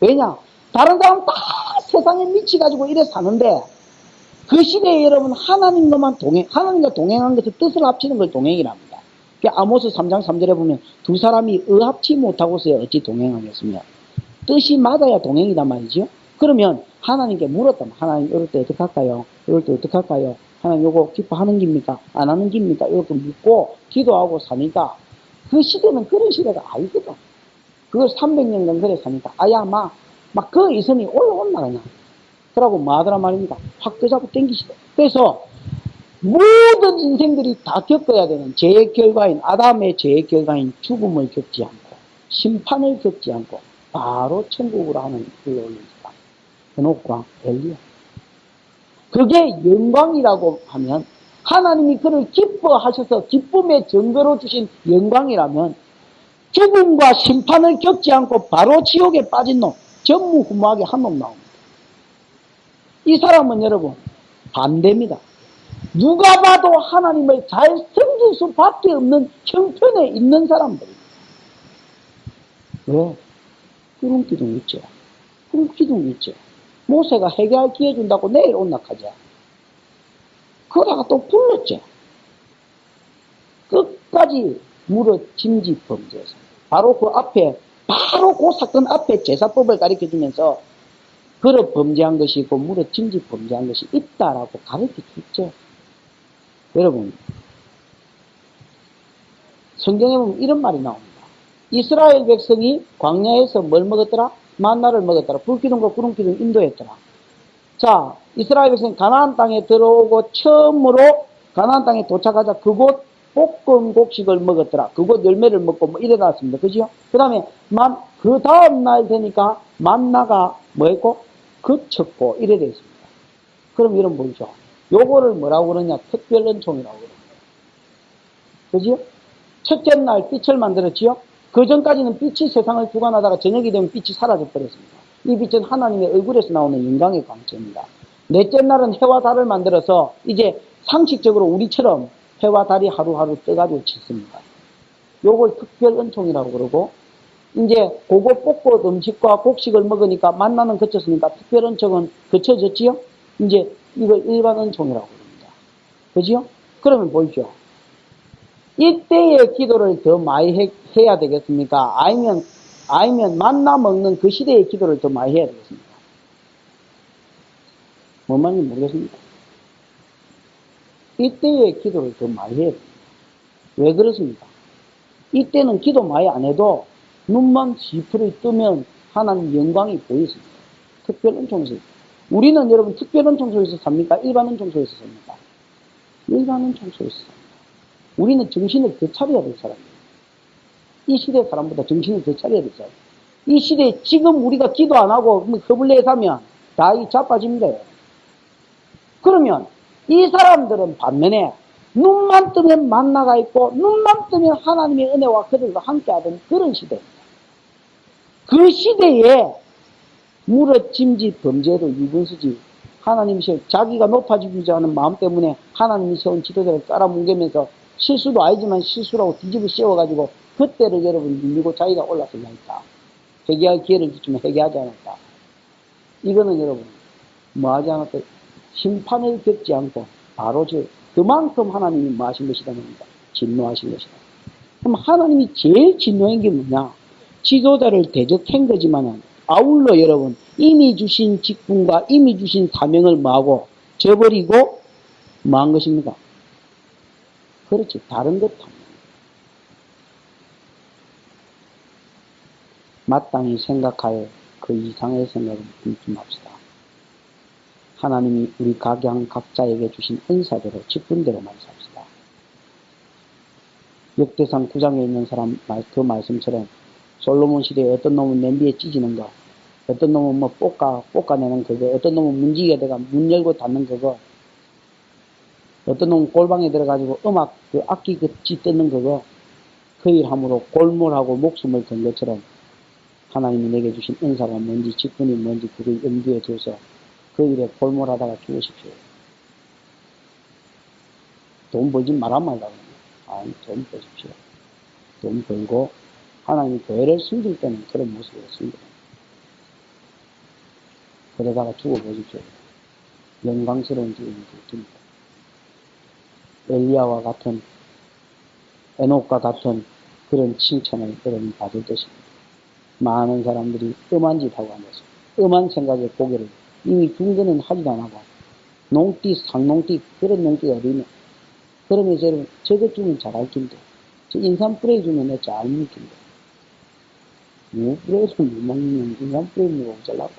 왜냐? 다른 사람 다 세상에 미치가지고 이래 사는데 그 시대에 여러분 하나님과만 하나님과 동행한 것을 뜻을 합치는 걸 동행이랍니다. 아모스 3장 3절에 보면 두 사람이 의합치 못하고서 어찌 동행하겠으며 뜻이 맞아야 동행이단 말이죠. 그러면 하나님께 물었다면 하나님 이럴 때 어떻게 할까요? 이럴 때 어떻게 할까요? 하나님 요거 기뻐하는 겁니까? 안 하는 겁니까? 이렇게 묻고 기도하고 사니까 그 시대는 그런 시대가 아니거든. 그걸 300년간 그래 사니까 아야 막 그 이성이 올라온다 그냥. 그러고 뭐 하더란 말입니다. 확 끄잡고 땡기시다. 그래서 모든 인생들이 다 겪어야 되는 죄의 결과인 아담의 죄의 결과인 죽음을 겪지 않고 심판을 겪지 않고 바로 천국으로 하는 길을 올린 사람. 에녹과 엘리야. 그게 영광이라고 하면 하나님이 그를 기뻐하셔서 기쁨의 증거로 주신 영광이라면 죽음과 심판을 겪지 않고 바로 지옥에 빠진 놈, 전무후무하게 한 놈 나옵니다. 이 사람은 여러분 반대입니다. 누가 봐도 하나님을 잘 섬길 수밖에 없는 형편에 있는 사람들입니다. 왜? 구름기둥 있죠. 구름기둥 있죠. 모세가 해결할 기회 준다고 내일 온낙하자. 그러다가 또 불렀죠. 끝까지 물어 짐짓 범죄에서. 바로 그 앞에, 바로 그 사건 앞에 제사법을 가르쳐 주면서 그릇 범죄한 것이 있고 물어 짐짓 범죄한 것이 있다라고 가르쳐 줬죠. 여러분, 성경에 보면 이런 말이 나옵니다. 이스라엘 백성이 광야에서 뭘 먹었더라? 만나를 먹었더라. 불기둥과 구름기둥 인도했더라. 자, 이스라엘 백성이 가나안 땅에 들어오고 처음으로 가나안 땅에 도착하자 그곳 볶은 곡식을 먹었더라. 그곳 열매를 먹고 뭐 이래 갔습니다. 그죠? 그 다음에 그 다음날 되니까 만나가 뭐 했고? 그쳤고 이래 됐습니다. 그럼 여러분 보이죠? 요거를 뭐라고 그러냐? 특별은총이라고 그래요. 그죠? 첫째 날 빛을 만들었지요? 그 전까지는 빛이 세상을 주관하다가 저녁이 되면 빛이 사라져버렸습니다. 이 빛은 하나님의 얼굴에서 나오는 영광의 광채입니다. 넷째 날은 해와 달을 만들어서 이제 상식적으로 우리처럼 해와 달이 하루하루 떠가지고 쳤습니다. 요걸 특별은총이라고 그러고 이제 그거 볶고 음식과 곡식을 먹으니까 만나는 그쳤으니까 특별은총은 그쳐졌지요? 이제 이걸 일반은총이라고 그럽니다. 그죠? 그러면 보이죠? 이때의 기도를 더 많이 해야 되겠습니까? 아니면 만나 먹는 그 시대의 기도를 더 많이 해야 되겠습니까? 뭔 말인지 모르겠습니다. 이때의 기도를 더 많이 해야 됩니다. 왜 그렇습니까? 이때는 기도 많이 안 해도 눈만 지푸르 뜨면 하나님 영광이 보이십니다. 특별은총에서. 우리는 여러분 특별은총소에서 삽니까? 일반은총소에서 삽니까? 일반은총소에서 삽니다. 우리는 정신을 더 차려야 될 사람이에요. 이 시대 사람보다 정신을 더 차려야 될 사람. 이 시대에 지금 우리가 기도 안 하고 허블레에 사면 다 이 자빠집니다. 그러면 이 사람들은 반면에 눈만 뜨면 만나가 있고 눈만 뜨면 하나님의 은혜와 그들과 함께하던 그런 시대입니다. 그 시대에 무릇짐짓 범죄도 유분수지. 하나님이 자기가 높아지고자 하는 마음 때문에 하나님이 세운 지도자를 깔아뭉개면서 실수도 아니지만 실수라고 뒤집어 씌워가지고 그때를 여러분 밀리고 자기가 올라서려니까 회개할 기회를 주면 회개하지 않을까. 이거는 여러분 뭐하지 않았다. 심판을 겪지 않고 바로 그만큼 하나님이 뭐 하신 것이다 말입니다. 진노하신 것이다. 그럼 하나님이 제일 진노한 게 뭐냐? 지도자를 대적한 거지만은 아울러 여러분 이미 주신 직분과 이미 주신 사명을 뭐하고 저버리고 뭐한 것입니까? 그렇지, 다른 것 합니다. 마땅히 생각할 그 이상의 생각을 끊지 맙시다. 하나님이 우리 각양 각자에게 주신 은사대로 직분대로 말씀합시다. 역대상 9장에 있는 사람 그 말씀처럼 솔로몬 시대에 어떤 놈은 냄비에 찢이는 거, 어떤 놈은 뭐 볶아내는 그거, 어떤 놈은 문지기가 돼가 문 열고 닫는 그거, 어떤 놈은 골방에 들어가지고 음악 그 악기 그 뜯는 그거, 그 일함으로 골몰하고 목숨을 건 것처럼 하나님이 내게 주신 은사가 뭔지 직분이 뭔지 그걸 염두에 둬서 그 일에 골몰하다가 죽으십시오. 돈 벌지 말아말라고. 아니, 돈 버십시오. 돈 벌고 하나님 교회를 숨길 때는 그런 모습으로 숨겨요. 그러다가 죽어보십시오. 영광스러운 죽음이 됩니다. 엘리야와 같은 에녹과 같은 그런 칭찬을 여러분 받을 것입니다. 많은 사람들이 음한 짓 하고 앉아서 음한 생각에 고개를 이미 중전은 하지도 안 하고 농띠, 상농띠 그런 농띠가 어디 있냐. 그러면서 여러분 저것 주면 잘할 텐데 저 인삼 뿌레 주면 내 잘 먹을 텐데 무 뿌레도 못 먹는 인삼 뿌레 먹고 잘라고.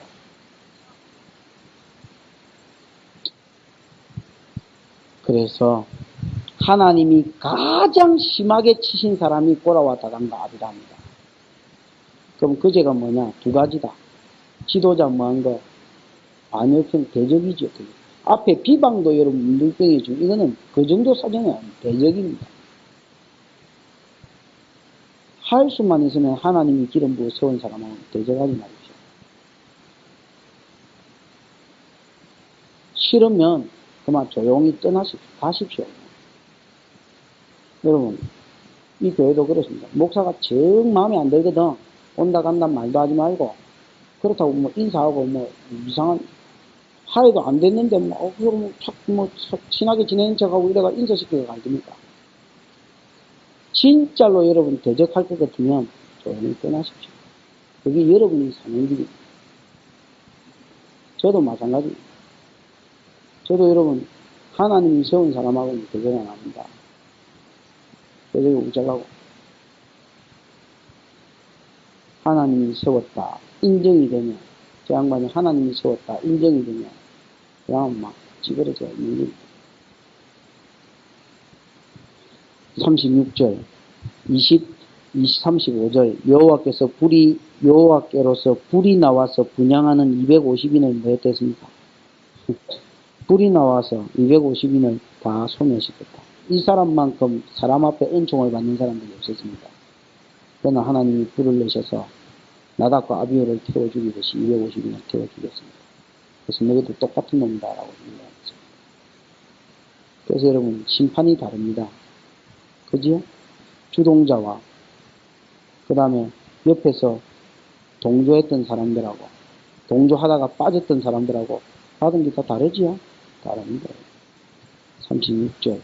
그래서 하나님이 가장 심하게 치신 사람이 꼬라와 다단과 아비라입니다. 그럼 그 죄가 뭐냐? 두 가지다. 지도자 뭐한 거? 안역형 대적이죠. 앞에 비방도 여러분 문둥병이죠. 이거는 그 정도 사정이 아니에요. 대적입니다. 할 수만 있으면 하나님이 기름 부어 세운 사람은 대적하지 마십시오. 싫으면 그만 조용히 떠나십시오. 가십시오. 여러분 이 교회도 그렇습니다. 목사가 정 마음에 안 들거든. 온다 간다 말도 하지 말고 그렇다고 뭐 인사하고 뭐 이상한 화해도 안 됐는데 뭐 친하게 지내는 척하고 이래가 인사시키고 갈 겁니까? 진짜로 여러분 대적할 것 같으면 조용히 떠나십시오. 그게 여러분이 사는 길입니다. 저도 마찬가지입니다. 저도 여러분 하나님이 세운 사람하고는 대적 안 합니다. 대적이 우짜가고 하나님이 세웠다 인정이 되면 저 양반이 하나님이 세웠다 인정이 되면 그냥 막 찌그러져 있는 겁니다. 36절 35절 여호와께로서 불이 나와서 분향하는 250인을 뭐 했겠습니까? 불이 나와서 250인을 다 소멸시켰다. 이 사람만큼 사람 앞에 은총을 받는 사람들이 없었습니다. 그러나 하나님이 불을 내셔서 나답과 아비후를 태워 죽이듯이 250인을 태워 죽였습니다. 그래서 너희도 똑같은 놈이다 라고 얘기했습니다. 그래서 여러분 심판이 다릅니다. 그지요? 주동자와 그 다음에 옆에서 동조했던 사람들하고 동조하다가 빠졌던 사람들하고 받은 게 다 다르지요? 다릅니다. 36절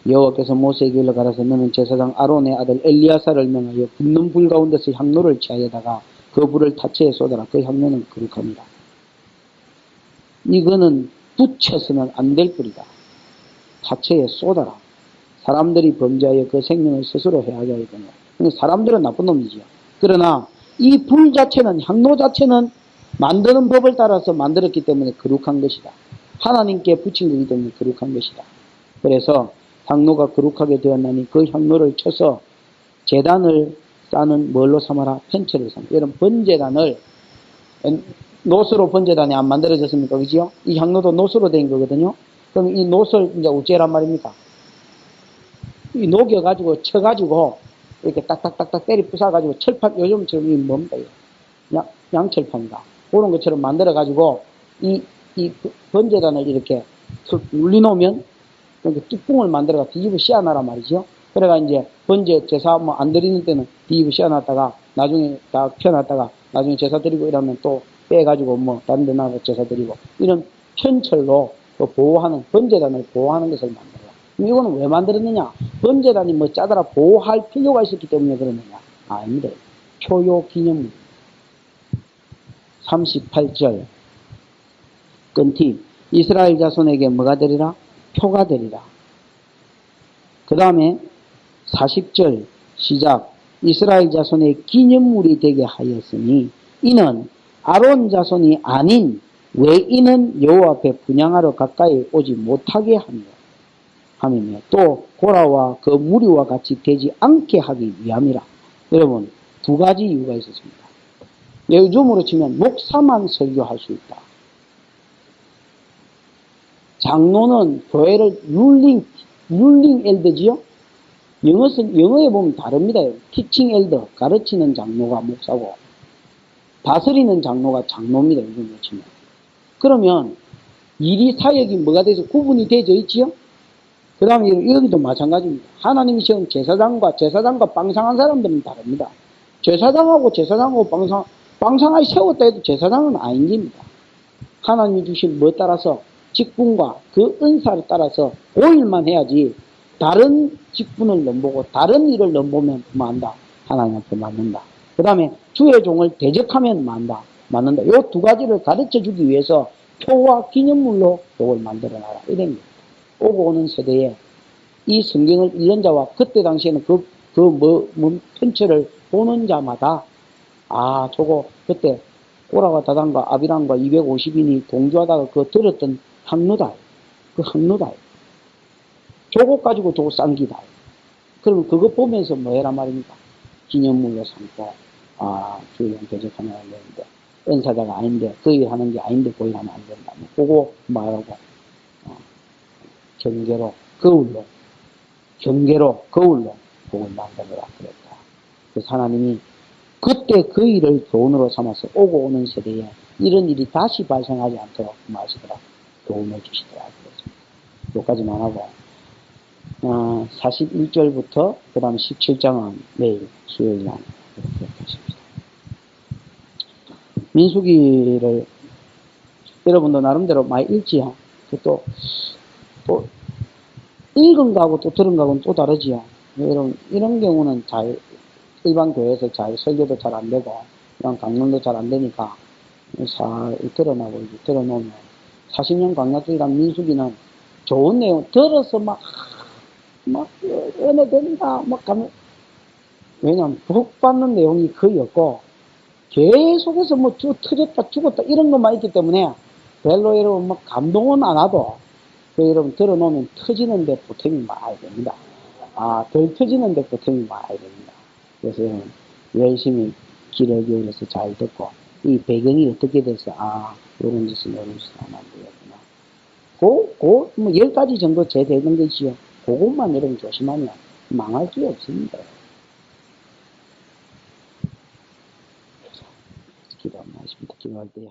여호와께서 모세에게 일러 가라사 너는 제사장 아론의 아들 엘리야사를 명하여 붙는 불 가운데서 향로를 취하여다가 그 불을 타체에 쏟아라. 그 향로는 거룩합니다. 이거는 붙여서는 안 될 불이다. 타체에 쏟아라. 사람들이 범죄하여 그 생명을 스스로 해하게 하거든요. 사람들은 나쁜 놈이지요. 그러나 이 불 자체는 향로 자체는 만드는 법을 따라서 만들었기 때문에 거룩한 것이다. 하나님께 붙인 거기 때문에 거룩한 것이다. 그래서 향로가 거룩하게 되었나니 그 향로를 쳐서 제단을 쌓는 뭘로 삼아라? 편체를 삼아라. 여러분 번제단을 노스로 번제단이 안 만들어졌습니까? 그죠? 이 향로도 노스로 된 거거든요. 그럼 이 노스를 이제 어째란 말입니까? 이 녹여가지고 쳐가지고 이렇게 딱딱딱딱 때리 부숴가지고 철판 요즘처럼 이 뭡니까? 양철판인가? 그런 것처럼 만들어가지고, 이 번제단을 이렇게 툭 눌리놓으면, 그러니까 뚜껑을 만들어가 뒤집어 씌워놔란 말이죠. 그래가 이제 번제 제사 뭐 안 드리는 때는 뒤집어 씌워놨다가, 나중에 다 펴놨다가, 나중에 제사 드리고 이러면 또 빼가지고 뭐 다른 데 나가서 제사 드리고, 이런 편철로 보호하는, 번제단을 보호하는 것을 만들어라. 이거는 왜 만들었느냐? 번제단이 뭐 짜더라 보호할 필요가 있었기 때문에 그러느냐? 아닙니다. 표요 기념물. 38절. 끈팁. 이스라엘 자손에게 뭐가 되리라? 표가 되리라. 그 다음에 40절 시작. 이스라엘 자손의 기념물이 되게 하였으니 이는 아론 자손이 아닌 외인은 여호와 앞에 분향하러 가까이 오지 못하게 함이며 또 고라와 그 무리와 같이 되지 않게 하기 위함이라. 여러분, 두 가지 이유가 있었습니다. 요즘으로 치면 목사만 설교할 수 있다. 장로는 교회를 룰링 엘더지요? 영어에 보면 다릅니다. 티칭 엘더, 가르치는 장로가 목사고, 다스리는 장로가 장로입니다. 요즘으로 치면. 그러면 일이 사역이 뭐가 돼서 구분이 되어 있지요? 그 다음에 여기도 마찬가지입니다. 하나님이 세운 제사장과 빵상한 사람들은 다릅니다. 제사장하고 빵상하게 세웠다 해도 제사장은 아닌 겁니다. 하나님이 주신 뭐 따라서 직분과 그 은사를 따라서 5일만 해야지 다른 직분을 넘보고 다른 일을 넘보면 뭐한다? 하나님 앞에 맞는다. 그 다음에 주의 종을 대적하면 맞는다. 이 두 가지를 가르쳐 주기 위해서 표와 기념물로 이걸 만들어놔라. 이런 겁니다. 오고 오는 세대에 이 성경을 읽는 자와 그때 당시에는 편체를 보는 자마다 저거 그때 꼬라와 다단과 아비람과 250인이 동조하다가 그거 들었던 항로다. 그 항로다. 저거 가지고 저거 쌍기다. 그러면 그거 보면서 뭐 해란 말입니까? 기념물로 삼고 주의원 대적하면 안 되는데 은사자가 아닌데 그 일 하는 게 아닌데 그 일 하면 안 된다. 그거 말하고 경계로 거울로 복을 만들어라 그랬다. 그래서 하나님이 그때 그 일을 교훈으로 삼아서 오고 오는 세대에 이런 일이 다시 발생하지 않도록 마시더라. 교훈을 주시더라. 그랬습니다. 여기까지만 하고 41절부터 그 다음 17장은 내일 수요일 날 이렇게 하십니다. 민수기를 여러분도 나름대로 많이 읽지요. 또 읽은 거하고 또 들은 거하고는 또 다르지요. 여러분, 이런 경우는 일반 교회에서 설교도 잘 안 되고, 그냥 강론도 잘 안 되니까, 잘 드러나고, 이제 들어놓으면, 40년 광야주의란 민수기는 좋은 내용, 들어서 은혜 된다, 가면, 왜냐면, 복 받는 내용이 거의 없고, 계속해서 터졌다, 죽었다, 이런 것만 있기 때문에, 별로 여러분, 감동은 안 하도, 여러분 들어놓으면 터지는데 보탬이 많이 됩니다. 덜 터지는데 보탬이 많이 됩니다. 그래서 여러분 열심히 귀를 기울여서 잘 듣고 이 배경이 어떻게 돼서 이런 짓을 하면 안 되겠구나. 10가지 정도 제되는 것이요. 그것만 여러분 조심하면 망할 게 없습니다. 기도 한번 하십니다. 기도할 때